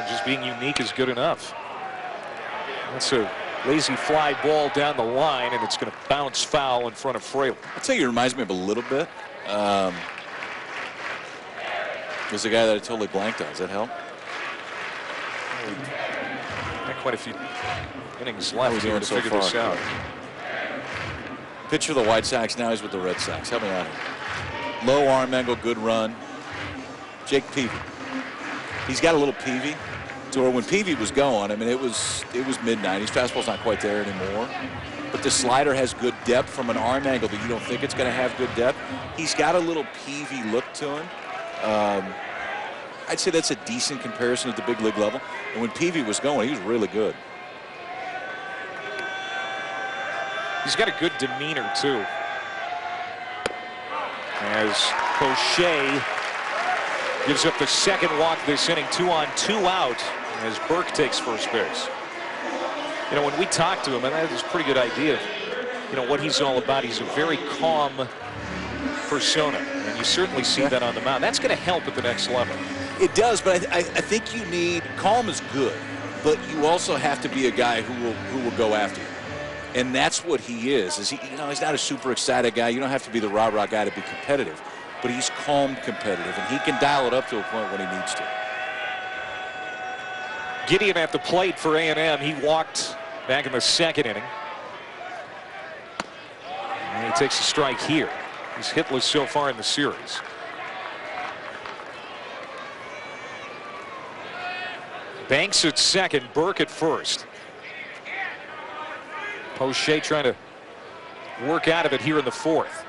just being unique is good enough. That's a lazy fly ball down the line, and it's going to bounce foul in front of Fraley. I'll tell you, it reminds me of a little bit. There's a guy that I totally blanked on. Does that help? Not quite a few innings left here to figure this out. Pitcher of the White Sox, now he's with the Red Sox. Help me out here. Low arm angle, good run. Jake Peavy. He's got a little Peavy to where when Peavy was going, I mean, it was mid-90s. Fastball's not quite there anymore. But the slider has good depth from an arm angle that you don't think it's going to have good depth. He's got a little Peavy look to him. I'd say that's a decent comparison at the big league level. And when Peavy was going, he was really good. He's got a good demeanor, too. As Poche gives up the second walk this inning, 2 on 2 out, as Burke takes first base. You know, when we talked to him, and that is a pretty good idea of, you know, what he's all about. He's a very calm persona, and you certainly see that on the mound. That's going to help at the next level. It does, but I think you need, calm is good, but you also have to be a guy who will go after you. And that's what he is. He's not a super excited guy. You don't have to be the rah-rah guy to be competitive, but he's calm competitive, and he can dial it up to a point when he needs to. Gideon at the plate for A&M. He walked back in the second inning. And he takes a strike here. He's hitless so far in the series. Banks at second, Burke at first. Poche trying to work out of it here in the fourth.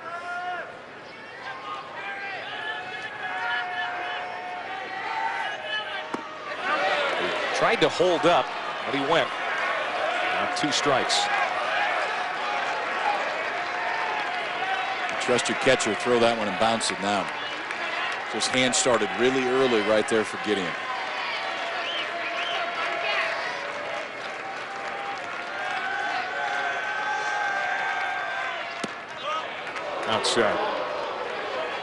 Tried to hold up, but he went. Now 2 strikes. Trust your catcher, throw that one and bounce it now. Just hand started really early right there for Gideon. Outside.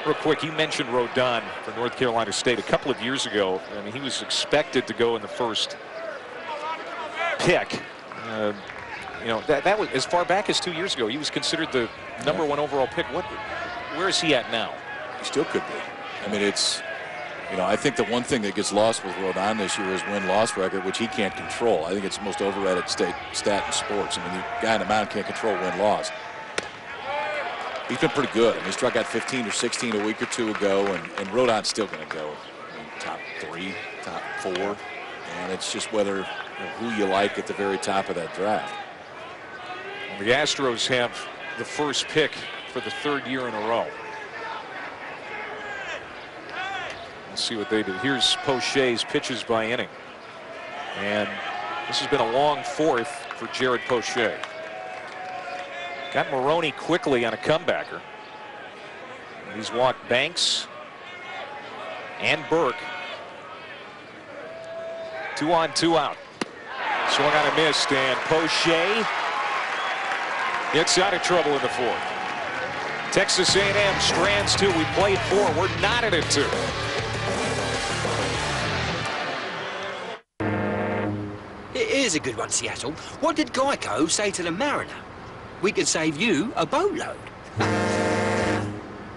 Real quick, you mentioned Rodon for North Carolina State a couple of years ago. I mean, he was expected to go in the first pick. You know, that was as far back as 2 years ago. He was considered the #1 overall pick. Where is he at now? He still could be. I mean, You know, I think the one thing that gets lost with Rodon this year is win-loss record, which he can't control. I think it's the most overrated stat in sports. I mean, the guy on the mound can't control win-loss. He's been pretty good. I mean, he struck out 15 or 16 a week or two ago, and Rodon's still going to go top 3, top 4. And it's just whether who you like at the very top of that draft. The Astros have the first pick for the 3rd year in a row. Let's see what they do. Here's Poche's pitches by inning. And this has been a long 4th for Jared Poche. Got Maroney quickly on a comebacker. He's walked Banks and Burke. 2 on, 2 out. Swung on a miss, and Poche gets out of trouble in the 4th. Texas A&M strands 2. We played 4. We're knotted at 2. Here's a good one, Seattle. What did Geico say to the Mariner? We could save you a boatload.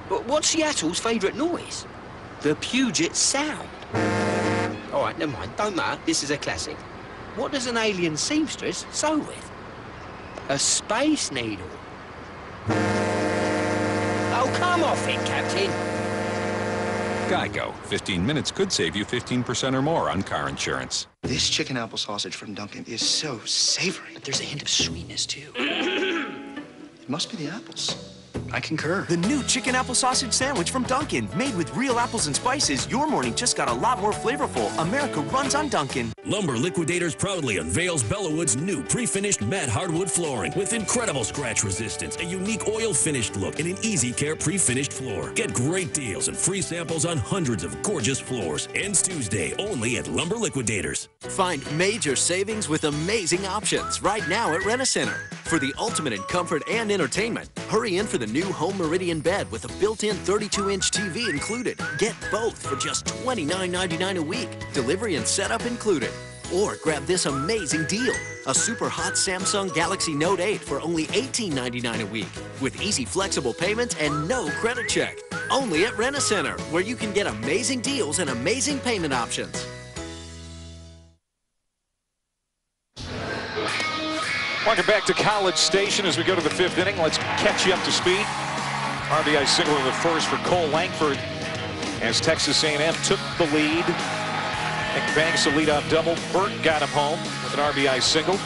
But what's Seattle's favourite noise? The Puget Sound. All right, never mind. Don't matter. This is a classic. What does an alien seamstress sew with? A space needle. Oh, come off it, Captain. Geico. 15 minutes could save you 15% or more on car insurance. This chicken apple sausage from Dunkin' is so savory. But there's a hint of sweetness, too. It must be the apples. I concur. The new chicken apple sausage sandwich from Dunkin'. Made with real apples and spices, your morning just got a lot more flavorful. America runs on Dunkin'. Lumber Liquidators proudly unveils Bellawood's new pre-finished matte hardwood flooring with incredible scratch resistance, a unique oil-finished look, and an easy care pre-finished floor. Get great deals and free samples on hundreds of gorgeous floors. Ends Tuesday only at Lumber Liquidators. Find major savings with amazing options right now at Rent-A-Center. For the ultimate in comfort and entertainment, hurry in for the new Home Meridian bed with a built-in 32-inch TV included. Get both for just $29.99 a week. Delivery and setup included. Or grab this amazing deal, a super hot Samsung Galaxy Note 8 for only $18.99 a week with easy flexible payments and no credit check. Only at Rent-A-Center, where you can get amazing deals and amazing payment options. Welcome back to College Station as we go to the 5th inning. Let's catch you up to speed. RBI single in the 1st for Cole Langford as Texas A&M took the lead. Nick Banks a leadoff double. Burt got him home with an RBI single.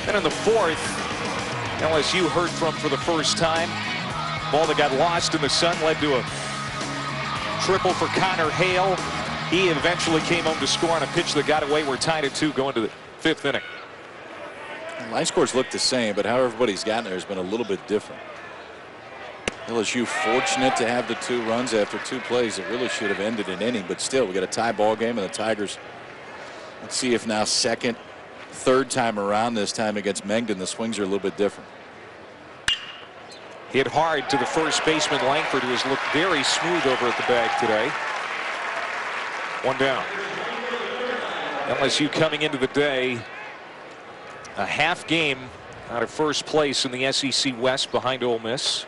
Then in the 4th, LSU heard from for the first time. Ball that got lost in the sun led to a triple for Connor Hale. He eventually came home to score on a pitch that got away. We're tied at 2 going to the 5th inning. Line scores look the same, but how everybody's gotten there has been a little bit different. LSU fortunate to have the 2 runs after 2 plays that really should have ended an inning, but still we got a tie ball game, and the Tigers, let's see if now 2nd, 3rd time around this time against Mengden the swings are a little bit different. Hit hard to the first baseman Langford, who has looked very smooth over at the bag today. 1 down. LSU coming into the day a half game out of first place in the SEC West behind Ole Miss.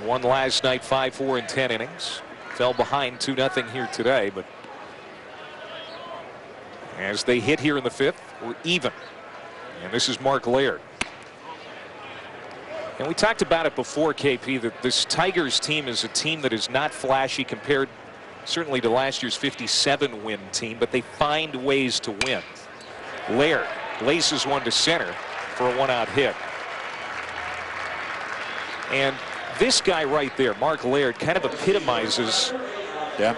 Won last night 5-4 in 10 innings. Fell behind 2-0 here today, but as they hit here in the 5th, we're even. And this is Mark Laird. And we talked about it before, KP, that this Tigers team is a team that is not flashy compared certainly to last year's 57-win team, but they find ways to win. Laird laces one to center for a 1-out hit. And this guy right there, Mark Laird, kind of epitomizes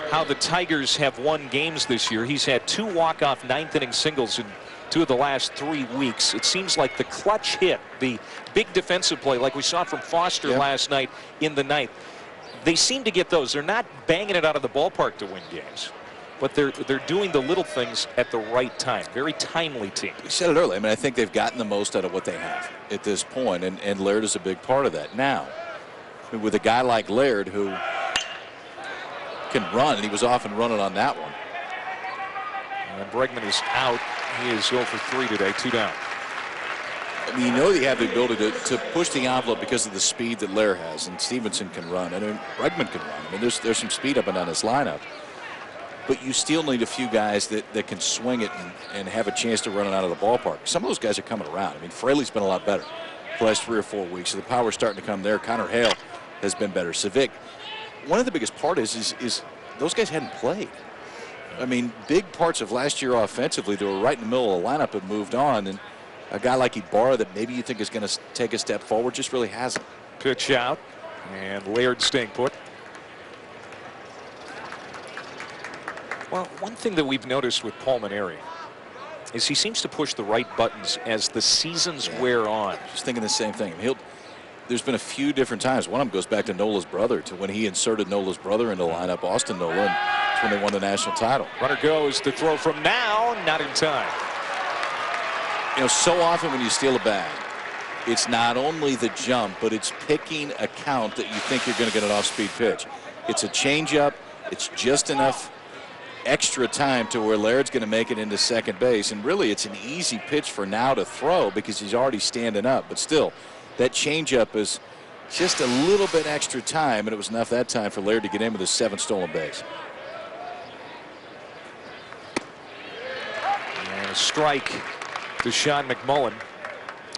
how the Tigers have won games this year. He's had 2 walk-off 9th-inning singles in 2 of the last 3 weeks. It seems like the clutch hit, the big defensive play like we saw from Foster last night in the 9th, they seem to get those. They're not banging it out of the ballpark to win games, but they're doing the little things at the right time. Very timely team. You said it earlier. I mean, I think they've gotten the most out of what they have at this point, and Laird is a big part of that. Now, with a guy like Laird who can run, and he was off and running on that one. And Bregman is out. He is 0 for 3 today, 2 down. I mean, you know you have the ability to push the envelope because of the speed that Lair has, and Stevenson can run, and Bregman can run. I mean, there's some speed up and down this lineup. But you still need a few guys that can swing it and have a chance to run it out of the ballpark. Some of those guys are coming around. I mean, Fraley's been a lot better the last 3 or 4 weeks, so the power's starting to come there. Connor Hale has been better. Civic, one of the biggest part is those guys hadn't played. I mean, big parts of last year offensively, they were right in the middle of the lineup and moved on. And a guy like Ibarra that maybe you think is going to take a step forward just really hasn't. Pitch out, and Laird staying put. Well, one thing that we've noticed with Paul Mainieri is he seems to push the right buttons as the seasons wear on. Just thinking the same thing. There's been a few different times. One of them goes back to Nola's brother, to when he inserted Nola's brother into the lineup, Austin Nola, and that's when they won the national title. Runner goes to throw from now, not in time. You know, so often when you steal a bag, it's not only the jump, but it's picking a count that you think you're going to get an off-speed pitch. It's a changeup. It's just enough extra time to where Laird's going to make it into second base. And really, it's an easy pitch for now to throw because he's already standing up. But still, that changeup is just a little bit extra time, and it was enough that time for Laird to get in with his 7th stolen base. And a strike to Sean McMullen,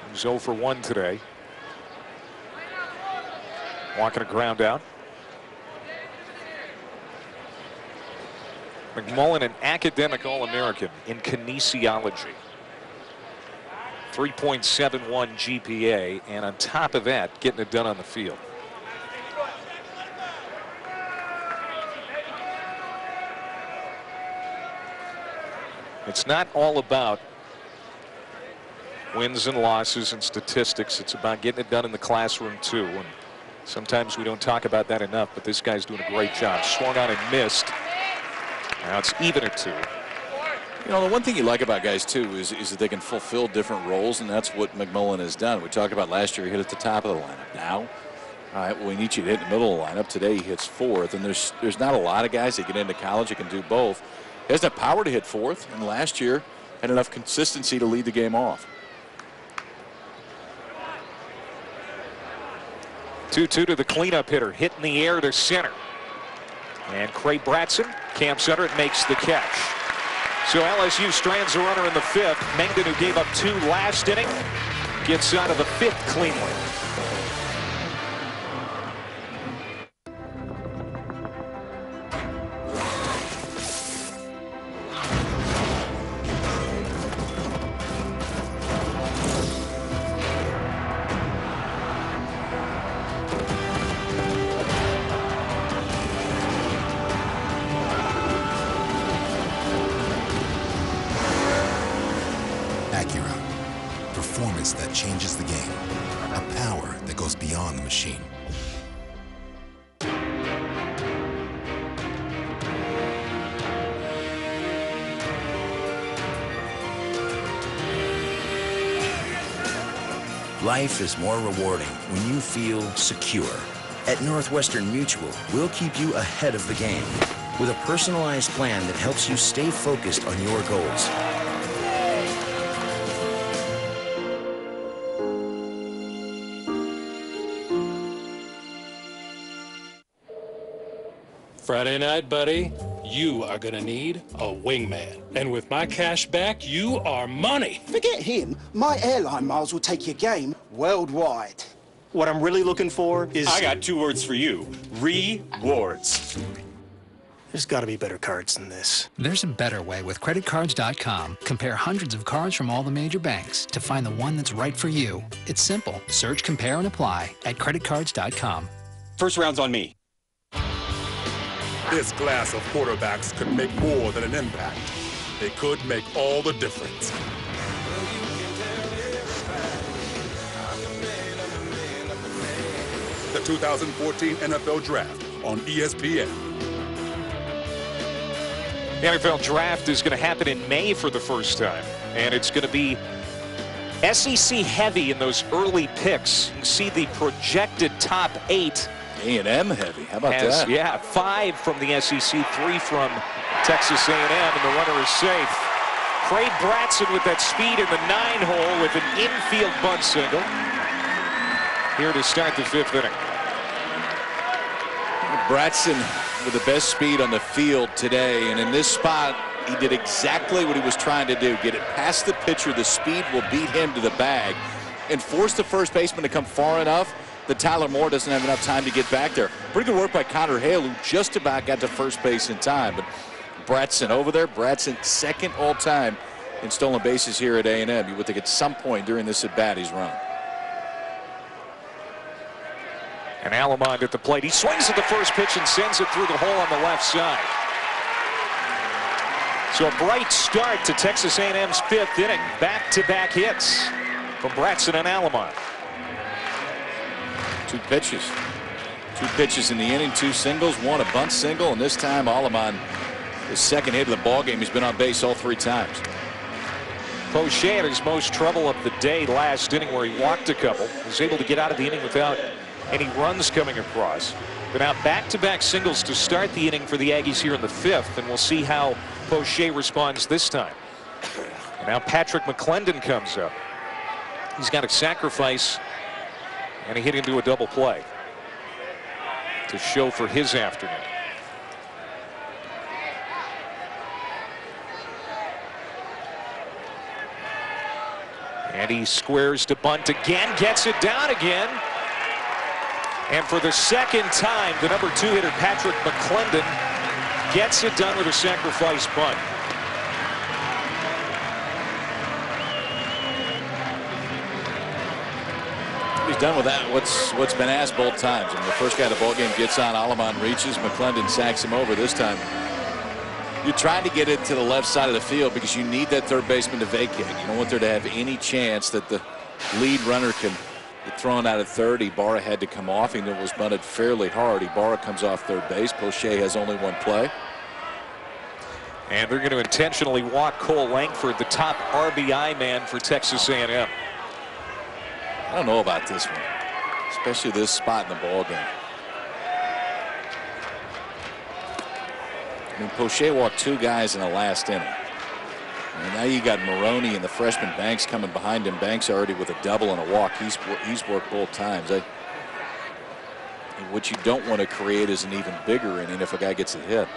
who's 0 for 1 today. Walking a ground out. McMullen, an academic All-American in kinesiology. 3.71 GPA, and on top of that, getting it done on the field. It's not all about wins and losses and statistics. It's about getting it done in the classroom, too. And sometimes we don't talk about that enough, but this guy's doing a great job. Swung on and missed. Now it's even at 2. You know, the one thing you like about guys, too, is that they can fulfill different roles, and that's what McMullen has done. We talked about last year, he hit at the top of the lineup. Now, all right, well, we need you to hit in the middle of the lineup. Today he hits 4th, and there's not a lot of guys that get into college that can do both. He has enough power to hit 4th, and last year had enough consistency to lead the game off. 2-2 to the cleanup hitter, hit in the air to center. And Craig Bratson camps under it, makes the catch. So LSU strands a runner in the 5th. Mengden, who gave up 2 last inning, gets out of the 5th cleanly. Performance that changes the game. A power that goes beyond the machine. Life is more rewarding when you feel secure. At Northwestern Mutual, we'll keep you ahead of the game with a personalized plan that helps you stay focused on your goals. Friday night, buddy, you are gonna need a wingman. And with my cash back, you are money. Forget him. My airline miles will take your game worldwide. What I'm really looking for is... I got 2 words for you. Rewards. There's got to be better cards than this. There's a better way with creditcards.com. Compare hundreds of cards from all the major banks to find the one that's right for you. It's simple. Search, compare, and apply at creditcards.com. First round's on me. This class of quarterbacks could make more than an impact. They could make all the difference. The 2014 NFL Draft on ESPN. The NFL Draft is going to happen in May for the first time, and it's going to be SEC heavy in those early picks. You can see the projected top 8. A&M heavy. How about that? Yeah, 5 from the SEC, 3 from Texas A&M, and the runner is safe. Craig Bratson with that speed in the 9-hole with an infield bunt single. Here to start the 5th inning. Bratson with the best speed on the field today, and in this spot he did exactly what he was trying to do. Get it past the pitcher. The speed will beat him to the bag and force the first baseman to come far enough that Tyler Moore doesn't have enough time to get back there. Pretty good work by Connor Hale, who just about got to first base in time. But Bratson over there. Bratson second all-time in stolen bases here at A&M. You would think at some point during this at-bat he's run. And Allemond at the plate. He swings at the first pitch and sends it through the hole on the left side. So a bright start to Texas A&M's 5th inning. Back-to-back hits from Bratson and Allemond. Two pitches in the inning, 2 singles, 1 a bunt single, and this time Allemond, his second hit of the ball game. He's been on base all 3 times. Poche had his most trouble of the day last inning where he walked a couple. He was able to get out of the inning without any runs coming across. But now back-to-back singles to start the inning for the Aggies here in the 5th, and we'll see how Poche responds this time. And now Patrick McClendon comes up. He's got a sacrifice, and he hit into a double play to show for his afternoon. And he squares to bunt again, gets it down again. And for the second time, the number 2 hitter, Patrick McClendon, gets it done with a sacrifice bunt. He's done with that what's been asked both times. I mean, the first guy the ball game gets on, Allemond reaches, McClendon sacks him over. This time you're trying to get it to the left side of the field because you need that third baseman to vacate. You don't want there to have any chance that the lead runner can get thrown out at third. Ibarra had to come off. He was bunted fairly hard. Ibarra comes off third base. Poche has only 1 play. And they're going to intentionally walk Cole Langford, the top RBI man for Texas A&M. I don't know about this one, especially this spot in the ball game. I mean, Poche walked 2 guys in the last inning. And now you got Maroney and the freshman Banks coming behind him. Banks already with a double and a walk. He's worked both times. What you don't want to create is an even bigger inning if a guy gets a hit.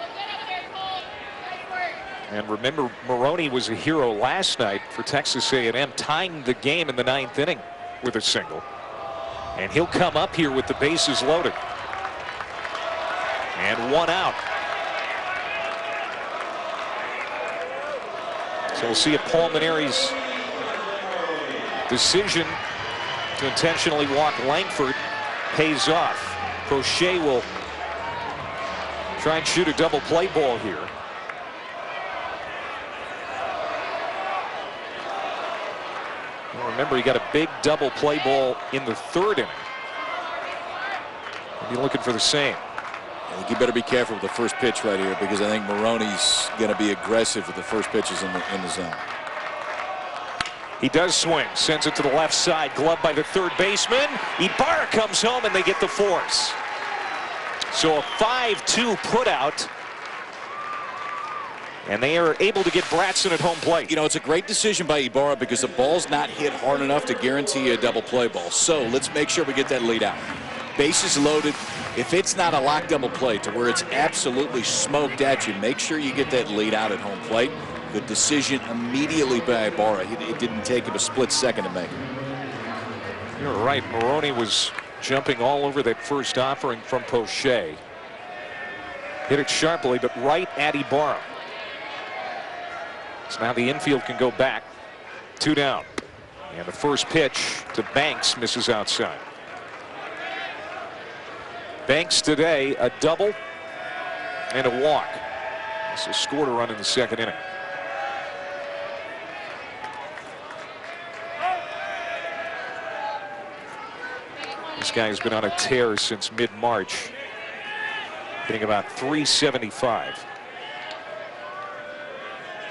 And remember, Maroney was a hero last night for Texas A&M, tying the game in the 9th inning with a single. And he'll come up here with the bases loaded. And 1 out. So we'll see if Paul Maneri's decision to intentionally walk Langford pays off. Poche will try and shoot a double play ball here. Well, remember, he got a big double play ball in the 3rd inning. He'll be looking for the same. I think you better be careful with the first pitch right here because I think Maroney's going to be aggressive with the first pitches in the zone. He does swing, sends it to the left side, gloved by the third baseman. Ibarra comes home and they get the force. So a 5-2 putout. And they are able to get Bratson at home plate. You know, it's a great decision by Ibarra because the ball's not hit hard enough to guarantee a double play ball. So let's make sure we get that lead out. Bases loaded. If it's not a lock double play to where it's absolutely smoked at you, make sure you get that lead out at home plate. Good decision immediately by Ibarra. It didn't take him a split second to make it. You're right. Maroney was jumping all over that first offering from Poche. Hit it sharply, but right at Ibarra. So now the infield can go back. 2 down. And the first pitch to Banks misses outside. Banks today a double and a walk. So scored a run in the 2nd inning. This guy has been on a tear since mid-March, hitting about .375.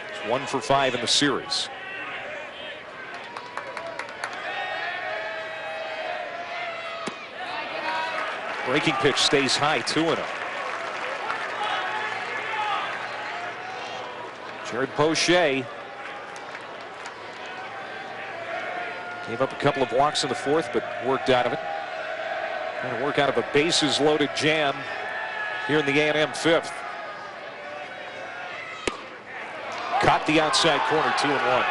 He's 1 for 5 in the series. Breaking pitch stays high, 2-0. Jared Poche Gave up a couple of walks in the fourth, but worked out of it. Trying to work out of a bases-loaded jam here in the A&M fifth. Caught the outside corner, 2-1.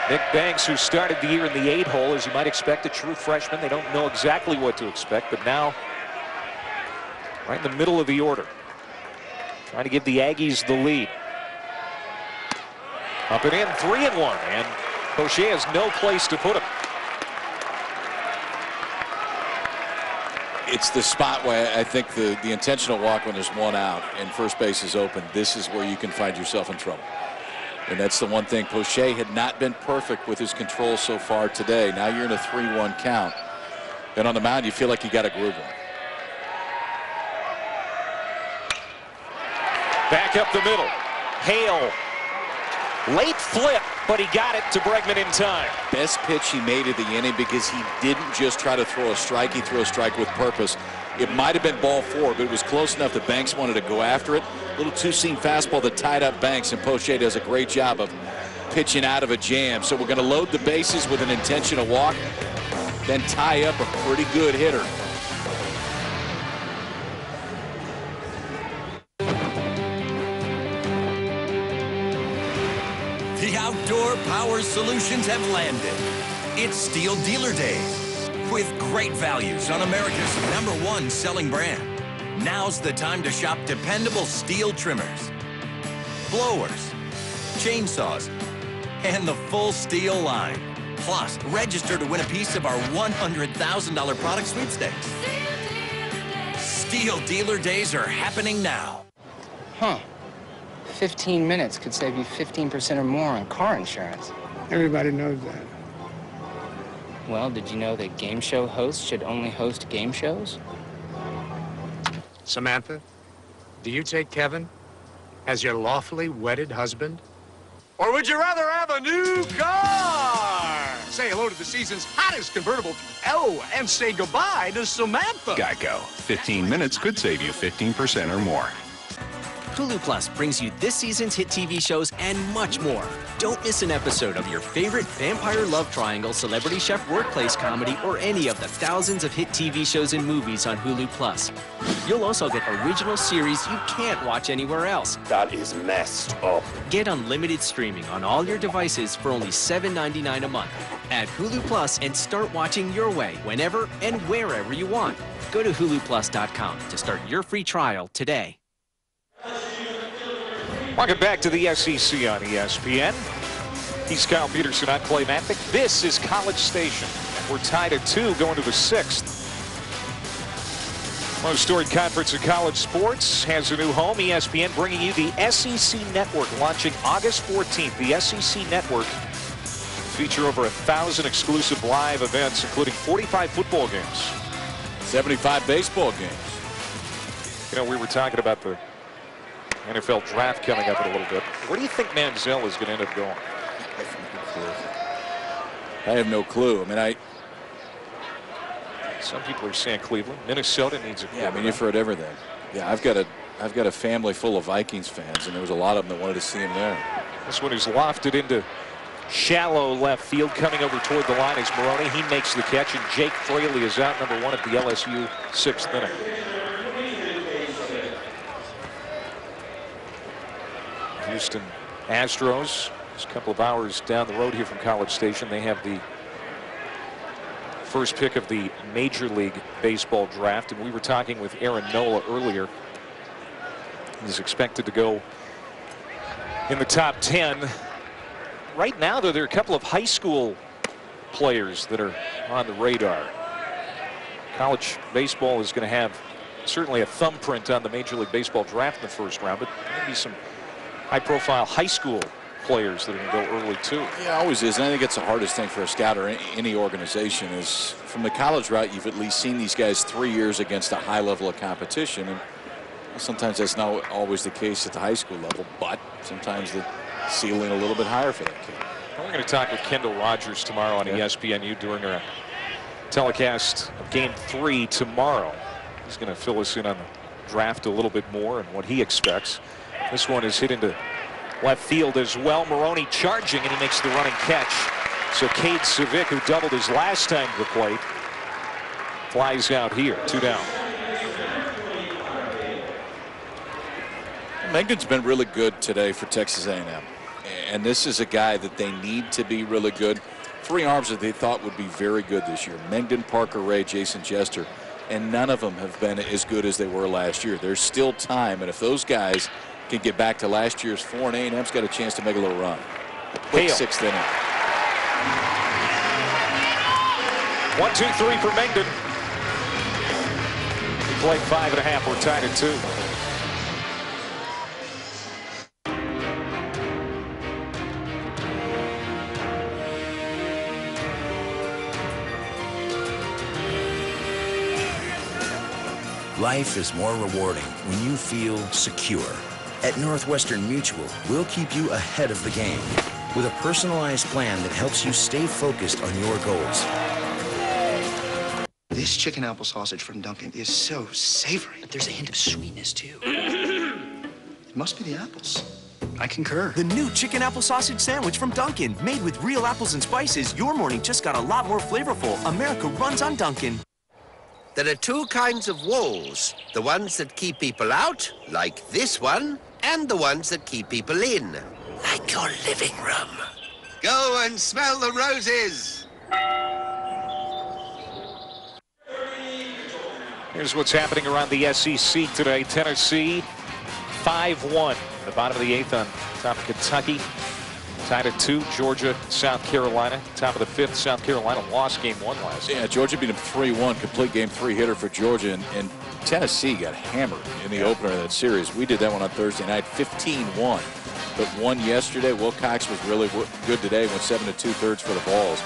Nick Banks, who started the year in the 8-hole, as you might expect, a true freshman. They don't know exactly what to expect, but now right in the middle of the order, trying to give the Aggies the lead. Up and in, 3-1, and Poche has no place to put him. It's the spot where I think the intentional walk when there's one out and first base is open, this is where you can find yourself in trouble. And that's the one thing. Poche had not been perfect with his control so far today. Now you're in a 3-1 count. And on the mound, you feel like you got a groove one. Back up the middle. Hale. Late flip, but he got it to Bregman in time. Best pitch he made of the inning because he didn't just try to throw a strike. He threw a strike with purpose. It might have been ball 4, but it was close enough that Banks wanted to go after it. Little two-seam fastball that tied up Banks, and Poche does a great job of pitching out of a jam. So we're going to load the bases with an intentional walk, then tie up a pretty good hitter. The outdoor power solutions have landed. It's Steel Dealer Days with great values on America's #1 selling brand. Now's the time to shop dependable steel trimmers, blowers, chainsaws, and the full steel line. Plus, register to win a piece of our $100,000 product sweepstakes. Steel Dealer Days are happening now. Huh. 15 minutes could save you 15% or more on car insurance. Everybody knows that. Well, did you know that game show hosts should only host game shows? Samantha, do you take Kevin as your lawfully wedded husband? Or would you rather have a new car? Say hello to the season's hottest convertible. Oh, and say goodbye to Samantha. Geico. 15 minutes could save you 15% or more. Hulu Plus brings you this season's hit TV shows and much more. Don't miss an episode of your favorite vampire love triangle, celebrity chef workplace comedy, or any of the thousands of hit TV shows and movies on Hulu Plus. You'll also get original series you can't watch anywhere else. That is messed up. Get unlimited streaming on all your devices for only $7.99 a month. Add Hulu Plus and start watching your way, whenever and wherever you want. Go to huluplus.com to start your free trial today. Welcome back to the SEC on ESPN. He's Kyle Peterson. I'm Clay Matvick. This is College Station. We're tied at 2 going to the 6th. Most storied conference in college sports has a new home. ESPN bringing you the SEC Network, launching August 14th. The SEC Network will feature over 1,000 exclusive live events, including 45 football games, 75 baseball games. You know, we were talking about the NFL draft coming up in a little bit. Where do you think Manziel is going to end up going? I have no clue. I mean, some people are saying Cleveland. Minnesota needs a quarterback. Yeah, I mean, you've heard everything. Yeah, I've got a family full of Vikings fans, and there was a lot of them that wanted to see him there. This one is lofted into shallow left field, coming over toward the line is Maroney. He makes the catch, and Jake Fraley is out, number 1 at the LSU 6th inning. Houston Astros, just a couple of hours down the road here from College Station. They have the first pick of the Major League Baseball draft, and we were talking with Aaron Nola earlier. He's expected to go in the top 10. Right now, though, there are a couple of high school players that are on the radar. College baseball is going to have certainly a thumbprint on the Major League Baseball draft in the first round, but maybe some high-profile high school players that are going to go early, too. Yeah, always is. And I think it's the hardest thing for a scout or any organization is from the college route, you've at least seen these guys 3 years against a high level of competition. And sometimes that's not always the case at the high school level, but sometimes the ceiling a little bit higher for that kid. We're going to talk with Kendall Rogers tomorrow on ESPNU during our telecast of Game 3 tomorrow. He's going to fill us in on the draft a little bit more and what he expects. This one is hit into left field as well. Maroney charging, and he makes the running catch. So Cade Civic, who doubled his last time to the plate, flies out here. 2 down. Mengden's been really good today for Texas A&M. And this is a guy that they need to be really good. 3 arms that they thought would be very good this year. Mengden, Parker Ray, Jason Chester. And none of them have been as good as they were last year. There's still time. And if those guys can get back to last year's form, A&M's got a chance to make a little run. Quick 6th inning. 1-2-3 for Mengden. He played 5.5. We're tied at 2. Life is more rewarding when you feel secure. At Northwestern Mutual, we'll keep you ahead of the game with a personalized plan that helps you stay focused on your goals. This chicken apple sausage from Dunkin' is so savory. But there's a hint of sweetness, too. It must be the apples. I concur. The new chicken apple sausage sandwich from Dunkin'. Made with real apples and spices, your morning just got a lot more flavorful. America runs on Dunkin'. There are 2 kinds of walls. The ones that keep people out, like this one, and the ones that keep people in. Like your living room. Go and smell the roses. Here's what's happening around the SEC today. Tennessee 5-1. The bottom of the 8th on top of Kentucky. Tied at 2. Georgia, South Carolina. Top of the 5th. South Carolina lost game 1 last night. Yeah, Georgia beat them 3-1. Complete game 3 hitter for Georgia. And Tennessee got hammered in the opener of that series. We did that one on Thursday night. 15-1. But won yesterday. Wilcox was really good today. Went 7 2/3 for the Vols.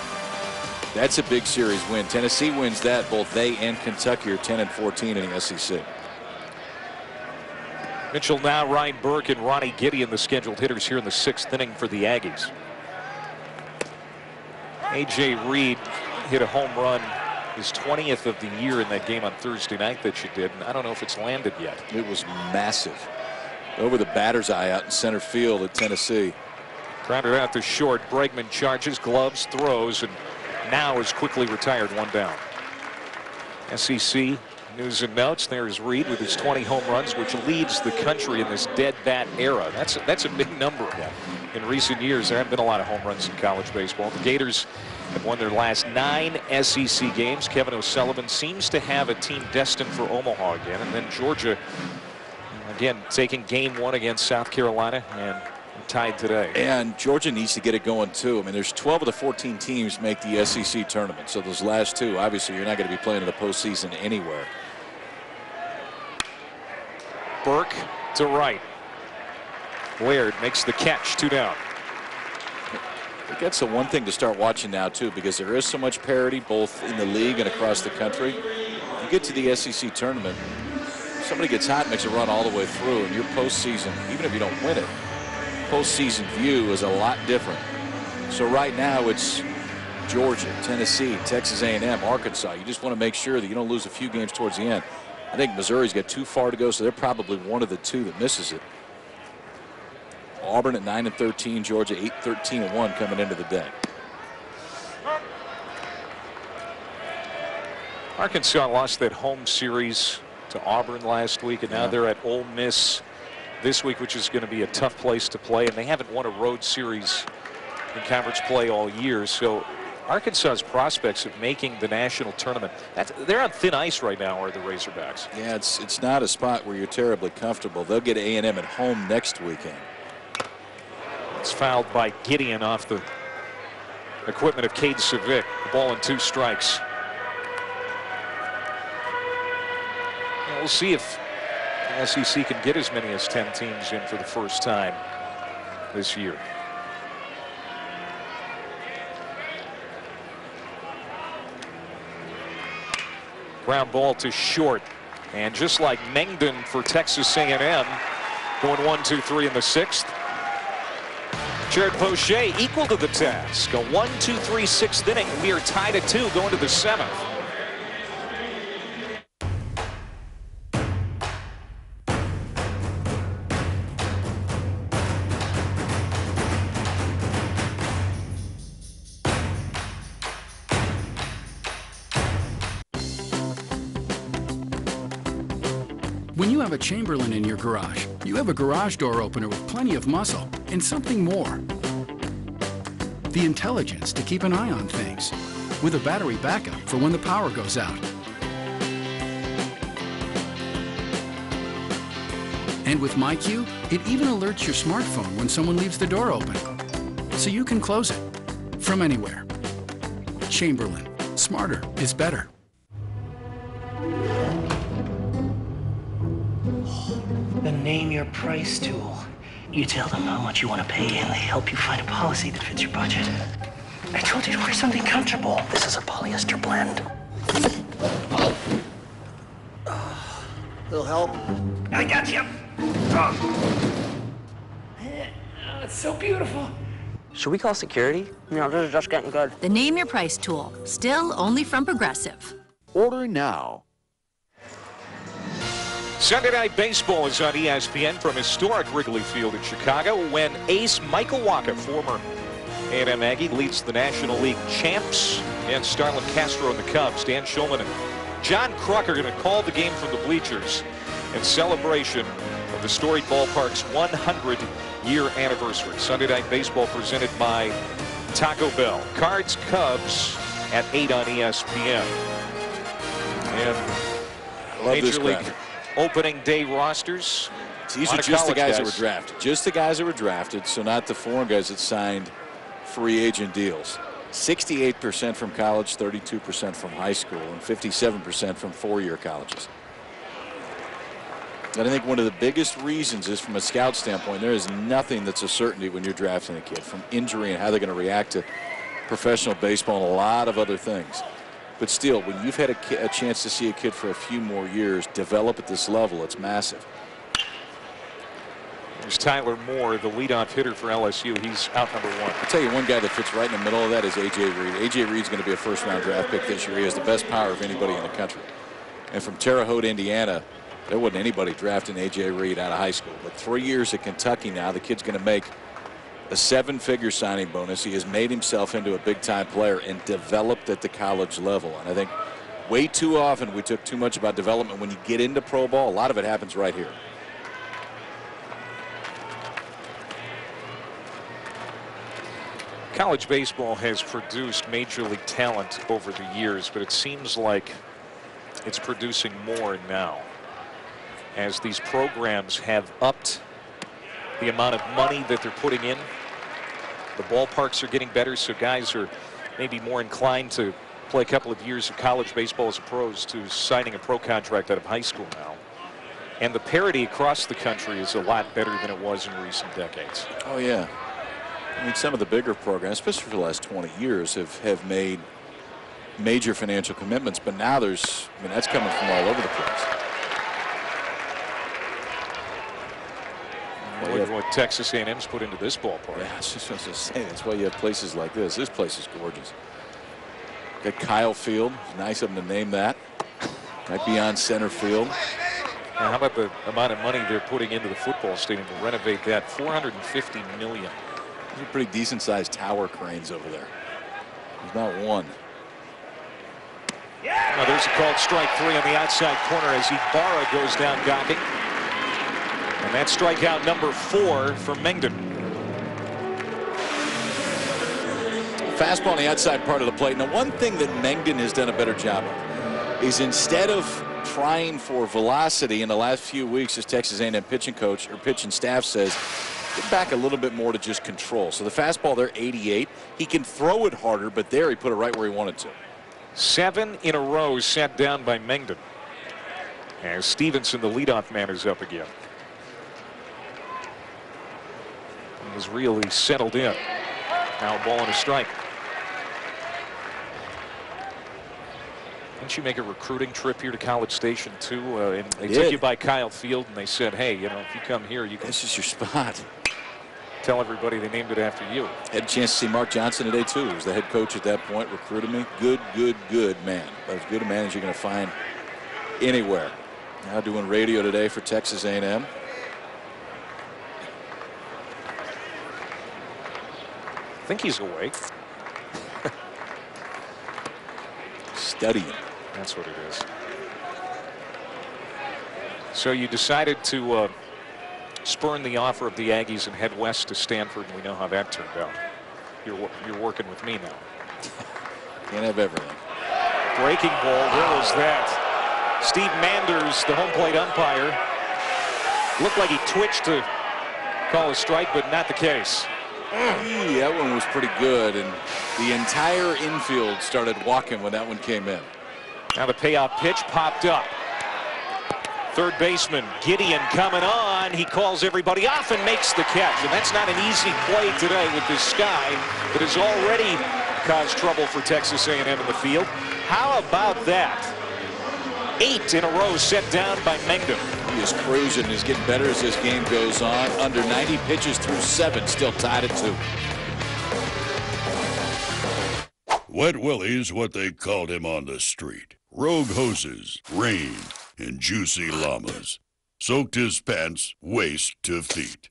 That's a big series win. Tennessee wins that. Both they and Kentucky are 10-14 in the SEC. Mitchell now, Ryan Burke and Ronnie Gideon, the scheduled hitters here in the 6th inning for the Aggies. A.J. Reed hit a home run, his 20th of the year in that game on Thursday night that you did, and I don't know if it's landed yet. It was massive. Over the batter's eye out in center field at Tennessee. Grounded out to short. Bregman charges, gloves, throws, and now is quickly retired. 1 down. SEC news and notes. There's Reed with his 20 home runs, which leads the country in this dead bat era. That's a big number. In recent years, there haven't been a lot of home runs in college baseball. The Gators have won their last 9 SEC games. Kevin O'Sullivan seems to have a team destined for Omaha again. And then Georgia, again, taking game 1 against South Carolina and tied today. And Georgia needs to get it going too. I mean, there's 12 of the 14 teams make the SEC tournament. So those last 2, obviously, you're not going to be playing in the postseason anywhere. Burke to right. Laird makes the catch. 2 down. I think that's the one thing to start watching now too, because there is so much parity both in the league and across the country. You get to the SEC tournament, somebody gets hot, makes a run all the way through, and your postseason, even if you don't win it, postseason view is a lot different. So right now it's Georgia, Tennessee, Texas A&M, Arkansas. You just want to make sure that you don't lose a few games towards the end. I think Missouri's got too far to go, so they're probably one of the 2 that misses it. Auburn at 9-13, Georgia 8-13-1 coming into the day. Arkansas lost that home series to Auburn last week, and now they're at Ole Miss this week, which is going to be a tough place to play, and they haven't won a road series in conference play all year. So Arkansas's prospects of making the national tournament, they're on thin ice right now, are the Razorbacks. Yeah, it's not a spot where you're terribly comfortable. They'll get A&M at home next weekend. It's fouled by Gideon off the equipment of Cade Civic. The ball and 2 strikes. And we'll see if the SEC can get as many as 10 teams in for the first time this year. Ground ball to short, and just like Mengden for Texas A&M, going 1-2-3 in the 6th. Jared Poche equal to the task. A 1-2-3 6th inning. We are tied at 2 going to the 7th. When you have a Chamberlain in your garage, you have a garage door opener with plenty of muscle and something more. The intelligence to keep an eye on things, with a battery backup for when the power goes out. And with MyQ, it even alerts your smartphone when someone leaves the door open, so you can close it from anywhere. Chamberlain, smarter is better. The Name Your Price tool. You tell them how much you want to pay, and they help you find a policy that fits your budget. I told you to wear something comfortable. This is a polyester blend. Little help? I got you. Oh, it's so beautiful. Should we call security? No, this is just getting good. The Name Your Price tool. Still only from Progressive. Order now. Sunday Night Baseball is on ESPN from historic Wrigley Field in Chicago when ace Michael Wacha, former A&M Aggie, leads the National League champs, and Starlin Castro and the Cubs. Dan Shulman and John Kruk are going to call the game from the bleachers in celebration of the storied ballpark's 100-year anniversary. Sunday Night Baseball presented by Taco Bell. Cards Cubs at 8 on ESPN. And Major League opening day rosters. These are just the guys that were drafted. Just the guys that were drafted, so not the foreign guys that signed free agent deals. 68% from college, 32% from high school, and 57% from four-year colleges. And I think one of the biggest reasons is from a scout standpoint, there is nothing that's a certainty when you're drafting a kid, from injury and how they're going to react to professional baseball and a lot of other things. But still, when you've had a chance to see a kid for a few more years develop at this level, it's massive. There's Tyler Moore, the leadoff hitter for LSU. He's out number one. I'll tell you one guy that fits right in the middle of that is A.J. Reed. A.J. Reed's going to be a first-round draft pick this year. He has the best power of anybody in the country. And from Terre Haute, Indiana, there wasn't anybody drafting A.J. Reed out of high school. But 3 years at Kentucky now, the kid's going to make a 7-figure signing bonus. He has made himself into a big-time player and developed at the college level. And I think way too often we took too much about development. When you get into pro ball, a lot of it happens right here. College baseball has produced major league talent over the years, but it seems like it's producing more now as these programs have upped the amount of money that they're putting in. The ballparks are getting better, so guys are maybe more inclined to play a couple of years of college baseball as opposed to signing a pro contract out of high school now. And the parity across the country is a lot better than it was in recent decades. Oh, yeah. I mean, some of the bigger programs, especially for the last 20 years, have made major financial commitments, but now there's, I mean, that's coming from all over the place. Well, look at what Texas A&M's put into this ballpark. Yeah, I was just going to say, that's why you have places like this. This place is gorgeous. Got Kyle Field. Nice of them to name that. Right beyond center field. Now, how about the amount of money they're putting into the football stadium to renovate that? $450 million. These are pretty decent sized tower cranes over there. There's not one. Now there's a called strike 3 on the outside corner as Ibarra goes down gawking. And that's strikeout number 4 for Mengden. Fastball on the outside part of the plate. Now, one thing that Mengden has done a better job of is instead of trying for velocity in the last few weeks, as Texas A&M pitching coach or pitching staff says, get back a little bit more to just control. So the fastball there, 88. He can throw it harder, but there he put it right where he wanted to. 7 in a row set down by Mengden. As Stevenson, the leadoff man, is up again. He has really settled in. Now a ball and a strike. Didn't you make a recruiting trip here to College Station too? And they took you by Kyle Field and they said, hey, you know, if you come here, you can. This is your spot. Tell everybody they named it after you. Had a chance to see Mark Johnson today too. He was the head coach at that point. Recruited me. Good man. About as good a man as you're going to find anywhere. Now doing radio today for Texas A&M. I think he's awake. Studying. That's what it is. So you decided to spurn the offer of the Aggies and head west to Stanford, and we know how that turned out. You're working with me now. Can't have everything. Breaking ball, where was that? Steve Manders, the home plate umpire, looked like he twitched to call a strike, but not the case. That one was pretty good, and the entire infield started walking when that one came in. Now the payoff pitch popped up. Third baseman Gideon coming on. He calls everybody off and makes the catch. And that's not an easy play today with this sky that has already caused trouble for Texas A&M in the field. How about that? 8 in a row set down by Mangum. He is cruising. He's getting better as this game goes on. Under 90 pitches through 7, still tied at 2. Wet Willie's what they called him on the street. Rogue hoses, rain, and juicy llamas. Soaked his pants waist to feet.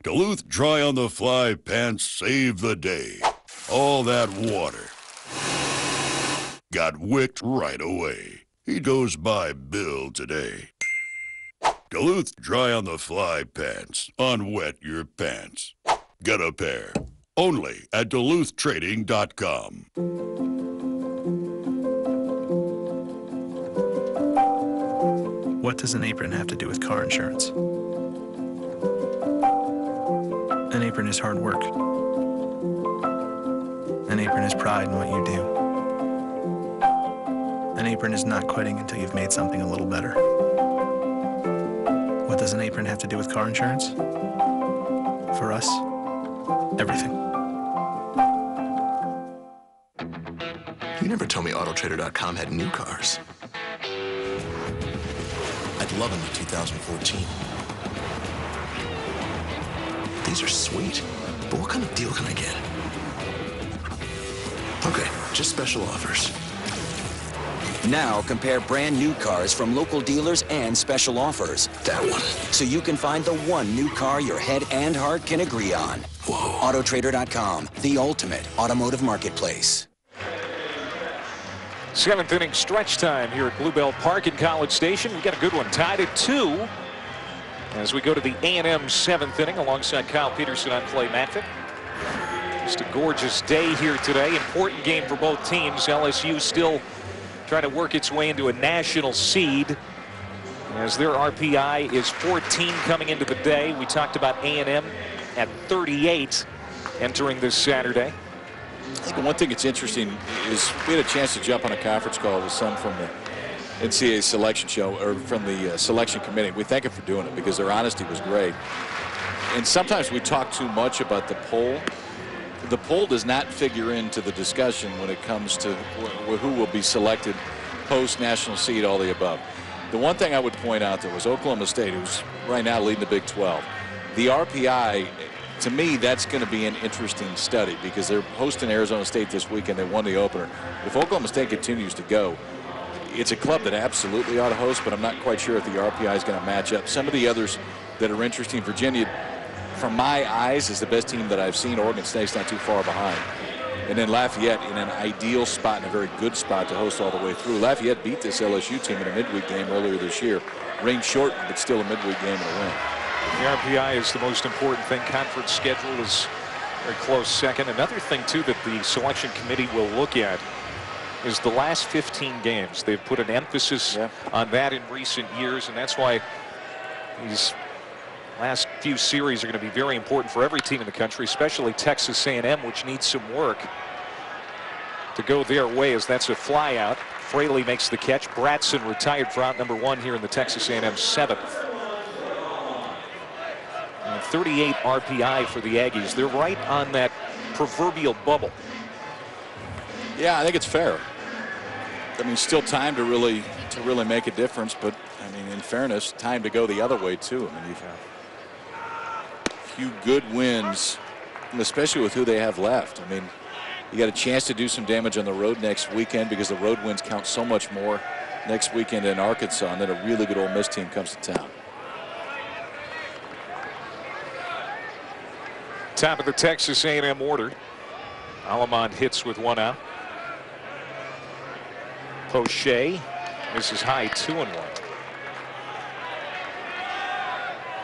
Duluth Dry on the Fly pants saved the day. All that water got wicked right away. He goes by Bill today. Duluth Dry on the Fly pants. Unwet your pants. Get a pair. Only at DuluthTrading.com. What does an apron have to do with car insurance? An apron is hard work. An apron is pride in what you do. An apron is not quitting until you've made something a little better. What does an apron have to do with car insurance? For us, everything. You never told me Autotrader.com had new cars. I'd love a new 2014. These are sweet, but what kind of deal can I get? Okay, just special offers. Now compare brand new cars from local dealers and special offers. That one. So you can find the one new car your head and heart can agree on. Whoa. Autotrader.com, the ultimate automotive marketplace. 7th inning stretch time here at Bluebell Park in College Station. We got a good one, tied at 2 as we go to the A&M 7th inning alongside Kyle Peterson on Clay Matfitt. Just a gorgeous day here today. Important game for both teams. LSU still trying to work its way into a national seed as their RPI is 14 coming into the day. We talked about A&M at 38 entering this Saturday. I think one thing that's interesting is we had a chance to jump on a conference call with some from the NCAA selection show, or from the selection committee. We thank them for doing it because their honesty was great. And sometimes we talk too much about the poll. The poll does not figure into the discussion when it comes to who will be selected post-national seed, all the above. The one thing I would point out there was Oklahoma State, who's right now leading the Big 12. The RPI, to me, that's going to be an interesting study because they're hosting Arizona State this weekend. They won the opener. If Oklahoma State continues to go, it's a club that absolutely ought to host, but I'm not quite sure if the RPI is going to match up. Some of the others that are interesting, Virginia, from my eyes, is the best team that I've seen. Oregon State's not too far behind. And then Lafayette in an ideal spot and a very good spot to host all the way through. Lafayette beat this LSU team in a midweek game earlier this year. Rain short, but still a midweek game and a win. The RPI is the most important thing. Conference schedule is very close second. Another thing, too, that the selection committee will look at is the last 15 games. They've put an emphasis on that in recent years, and that's why these last few series are going to be very important for every team in the country, especially Texas A&M, which needs some work to go their way, as that's a fly out. Fraley makes the catch. Bratson retired for out number 1 here in the Texas A&M 7th. And 38 RPI for the Aggies. They're right on that proverbial bubble. Yeah, I think it's fair. I mean, still time to really make a difference, but I mean, in fairness, time to go the other way too. I mean, you've a few good wins, especially with who they have left. I mean, you got a chance to do some damage on the road next weekend because the road wins count so much more next weekend in Arkansas, and then a really good Ole Miss team comes to town. Top of the Texas A&M order. Alamond hits with 1 out. Poche misses high, 2-1.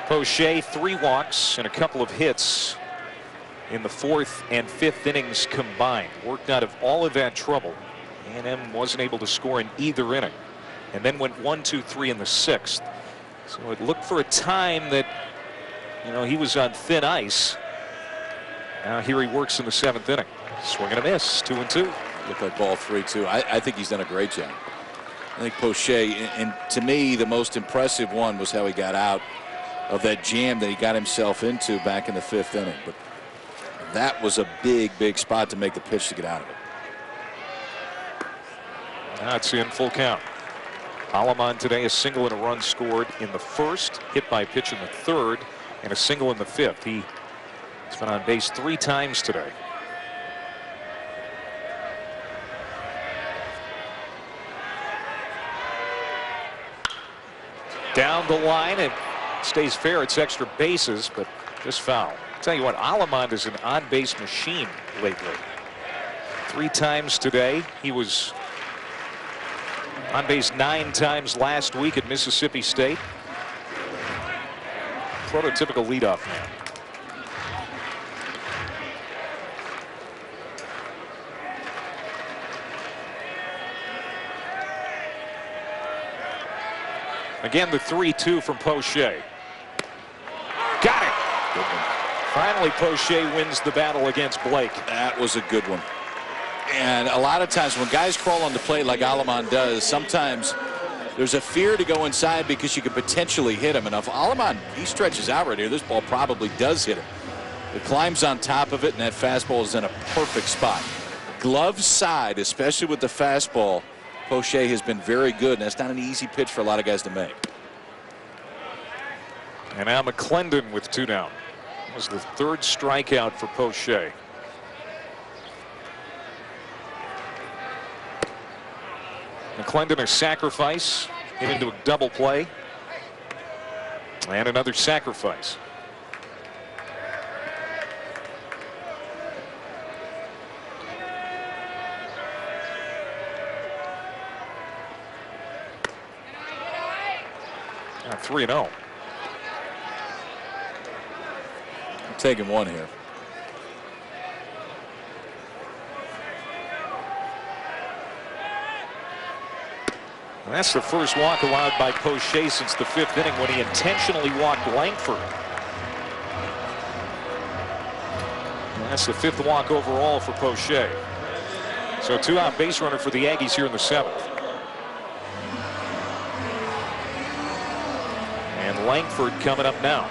Poche, 3 walks and a couple of hits in the 4th and 5th innings combined. Worked out of all of that trouble. A&M wasn't able to score in either inning, and then went 1-2-3 in the 6th. So it looked for a time that, you know, he was on thin ice. Now here he works in the 7th inning. Swing and a miss, 2-2. Looked like ball 3-2. I think he's done a great job. I think Poche, and to me, the most impressive one was how he got out of that jam that he got himself into back in the 5th inning. But that was a big, big spot to make the pitch to get out of it. Now it's in full count. Aleman today, a single and a run scored in the 1st, hit by a pitch in the 3rd, and a single in the 5th. He's been on base 3 times today. Down the line, and stays fair. It's extra bases, but just foul. I'll tell you what, Aleman is an on-base machine lately. 3 times today. He was on base 9 times last week at Mississippi State. Prototypical leadoff man. Again, the 3-2 from Poche. Got it. Finally, Poche wins the battle against Blake. That was a good one. And a lot of times when guys crawl on the plate like Aleman does, sometimes there's a fear to go inside because you could potentially hit him. And if Aleman, he stretches out right here, this ball probably does hit him. It climbs on top of it, and that fastball is in a perfect spot. Glove side, especially with the fastball, Poche has been very good, and that's not an easy pitch for a lot of guys to make. And now McClendon with 2 down. That was the 3rd strikeout for Poche. McClendon a sacrifice, hit into a double play, and another sacrifice. Now 3-0. I'm taking one here. And that's the first walk allowed by Poche since the 5th inning when he intentionally walked Langford. And that's the 5th walk overall for Poche. So 2-out base runner for the Aggies here in the 7th. And Langford coming up now.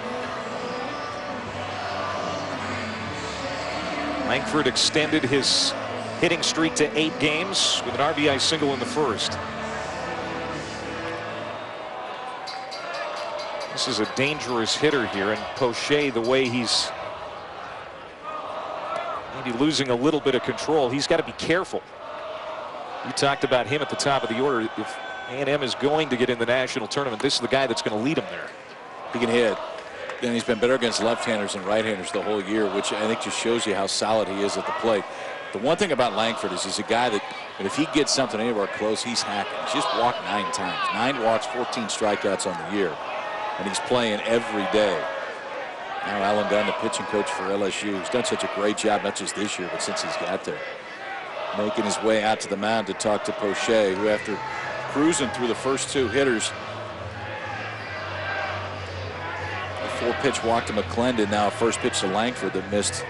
Langford extended his hitting streak to 8 games with an RBI single in the 1st. This is a dangerous hitter here, and Poche, the way he's maybe losing a little bit of control, he's got to be careful. You talked about him at the top of the order. If A&M is going to get in the national tournament, this is the guy that's going to lead them there. He can hit. And he's been better against left-handers and right-handers the whole year, which I think just shows you how solid he is at the plate. The one thing about Langford is he's a guy that if he gets something anywhere close, he's hacking. He's just walked 9 times. 9 walks, 14 strikeouts on the year. And he's playing every day. Now Alan Dunn, the pitching coach for LSU, who's done such a great job, not just this year, but since he's got there. Making his way out to the mound to talk to Poche, who after cruising through the first 2 hitters, a 4-pitch walk to McClendon, now a first pitch to Langford that missed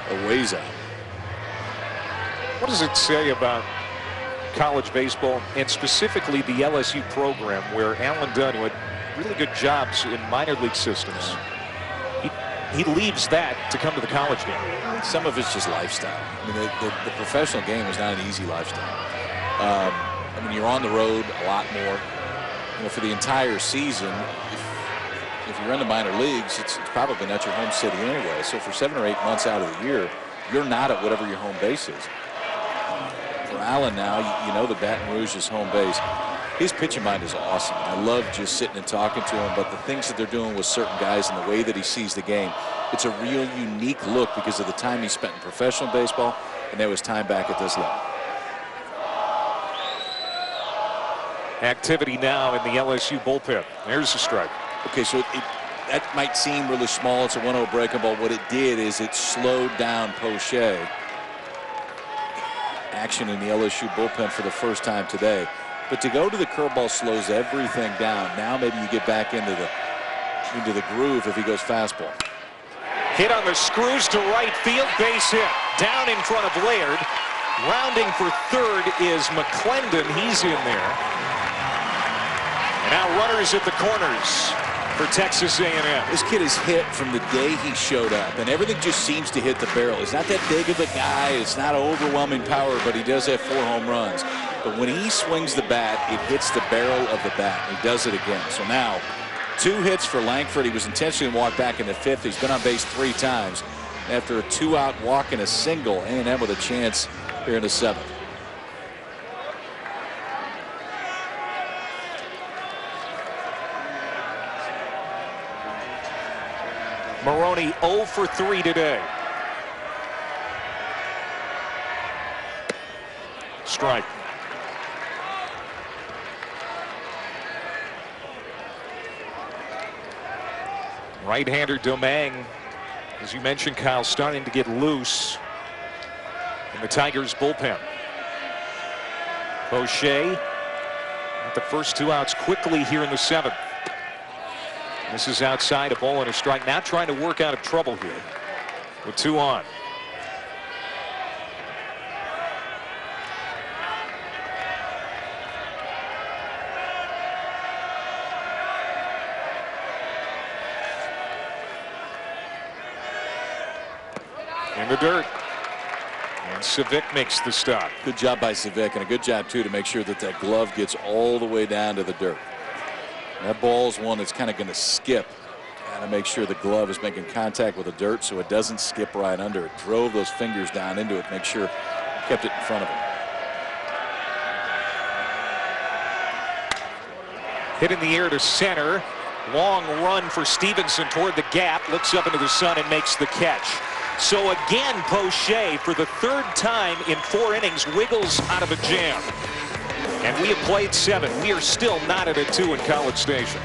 a ways out. What does it say about college baseball, and specifically the LSU program, where Alan Dunn, who had really good jobs in minor league systems, he leaves that to come to the college game? Some of it's just lifestyle. I mean, the professional game is not an easy lifestyle. I mean, you're on the road a lot more. You know, for the entire season, if you're in the minor leagues, it's probably not your home city anyway. So for 7 or 8 months out of the year, you're not at whatever your home base is. For Allen now, you know the Baton Rouge is home base. His pitching mind is awesome. I love just sitting and talking to him, but the things that they're doing with certain guys and the way that he sees the game, it's a real unique look because of the time he spent in professional baseball and there was time back at this level. Activity now in the LSU bullpen. There's a strike. Okay, so that might seem really small. It's a 1-0 breaking ball. What it did is it slowed down Poche. Action in the LSU bullpen for the first time today. But to go to the curveball slows everything down. Now maybe you get back into the groove if he goes fastball. Hit on the screws to right field, base hit. Down in front of Laird. Rounding for third is McClendon. He's in there. And now runners at the corners for Texas A&M. This kid is hit from the day he showed up, and everything just seems to hit the barrel. He's not that big of a guy. It's not overwhelming power, but he does have 4 home runs. But when he swings the bat, it hits the barrel of the bat. He does it again. So now 2 hits for Langford. He was intentionally walked back in the 5th. He's been on base 3 times. After a 2-out walk and a single, A&M with a chance here in the 7th. Maroney 0 for 3 today. Strike. Right-hander Domingue, as you mentioned, Kyle, starting to get loose in the Tigers bullpen. Poche with the first 2 outs quickly here in the 7th. This is outside, a ball and a strike. Now trying to work out of trouble here with 2 on. In the dirt. And Civic makes the stop. Good job by Civic, and a good job, too, to make sure that that glove gets all the way down to the dirt. That ball is one that's kind of going to skip. Got to make sure the glove is making contact with the dirt so it doesn't skip right under it. Drove those fingers down into it, make sure it kept it in front of him. Hit in the air to center. Long run for Stevenson toward the gap. Looks up into the sun and makes the catch. So again, Poche, for the 3rd time in 4 innings, wiggles out of a jam. And we have played 7. We are still not at a 2 in College Station.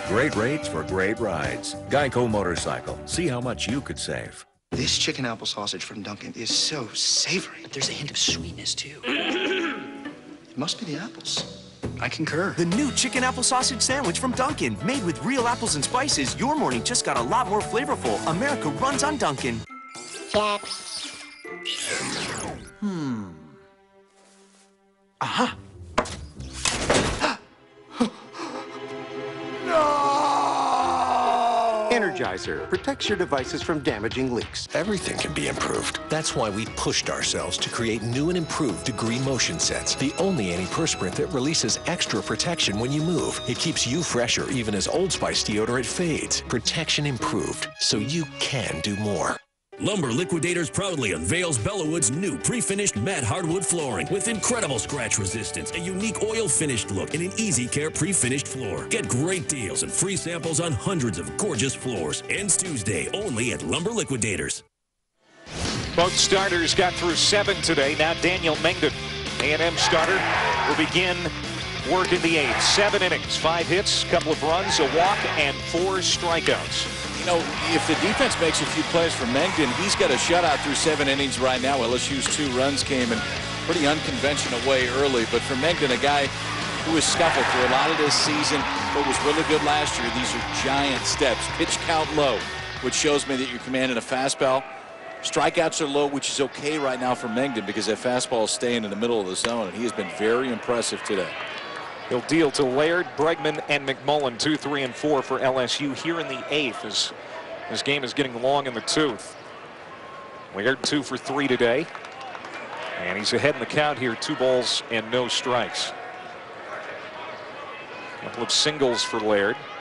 Great rates for great rides. Geico Motorcycle. See how much you could save. This chicken apple sausage from Dunkin' is so savory, but there's a hint of sweetness, too. It must be the apples. I concur. The new chicken apple sausage sandwich from Dunkin'. Made with real apples and spices, your morning just got a lot more flavorful. America runs on Dunkin'. Aha. Energizer protects your devices from damaging leaks. Everything can be improved. That's why we pushed ourselves to create new and improved Degree Motion Sets, the only antiperspirant that releases extra protection when you move. It keeps you fresher even as Old Spice deodorant fades. Protection improved, so you can do more. Lumber Liquidators proudly unveils Bellawood's new pre-finished matte hardwood flooring with incredible scratch resistance, a unique oil-finished look, and an easy care pre-finished floor. Get great deals and free samples on hundreds of gorgeous floors. Ends Tuesday only at Lumber Liquidators. Both starters got through 7 today. Now Daniel Mengden, A&M starter, will begin work in the 8th. 7 innings, 5 hits, couple of runs, a walk, and 4 strikeouts. You know, if the defense makes a few plays for Mengden, he's got a shutout through 7 innings right now. LSU's 2 runs came in pretty unconventional way early. But for Mengden, a guy who has scuffled through a lot of this season, but was really good last year, these are giant steps. Pitch count low, which shows me that you're commanding a fastball. Strikeouts are low, which is okay right now for Mengden because that fastball is staying in the middle of the zone, and he has been very impressive today. He'll deal to Laird, Bregman, and McMullen, 2, 3, and 4 for LSU here in the 8th as this game is getting long in the tooth. Laird 2 for 3 today. And he's ahead in the count here, 2 balls and no strikes. A couple of singles for Laird.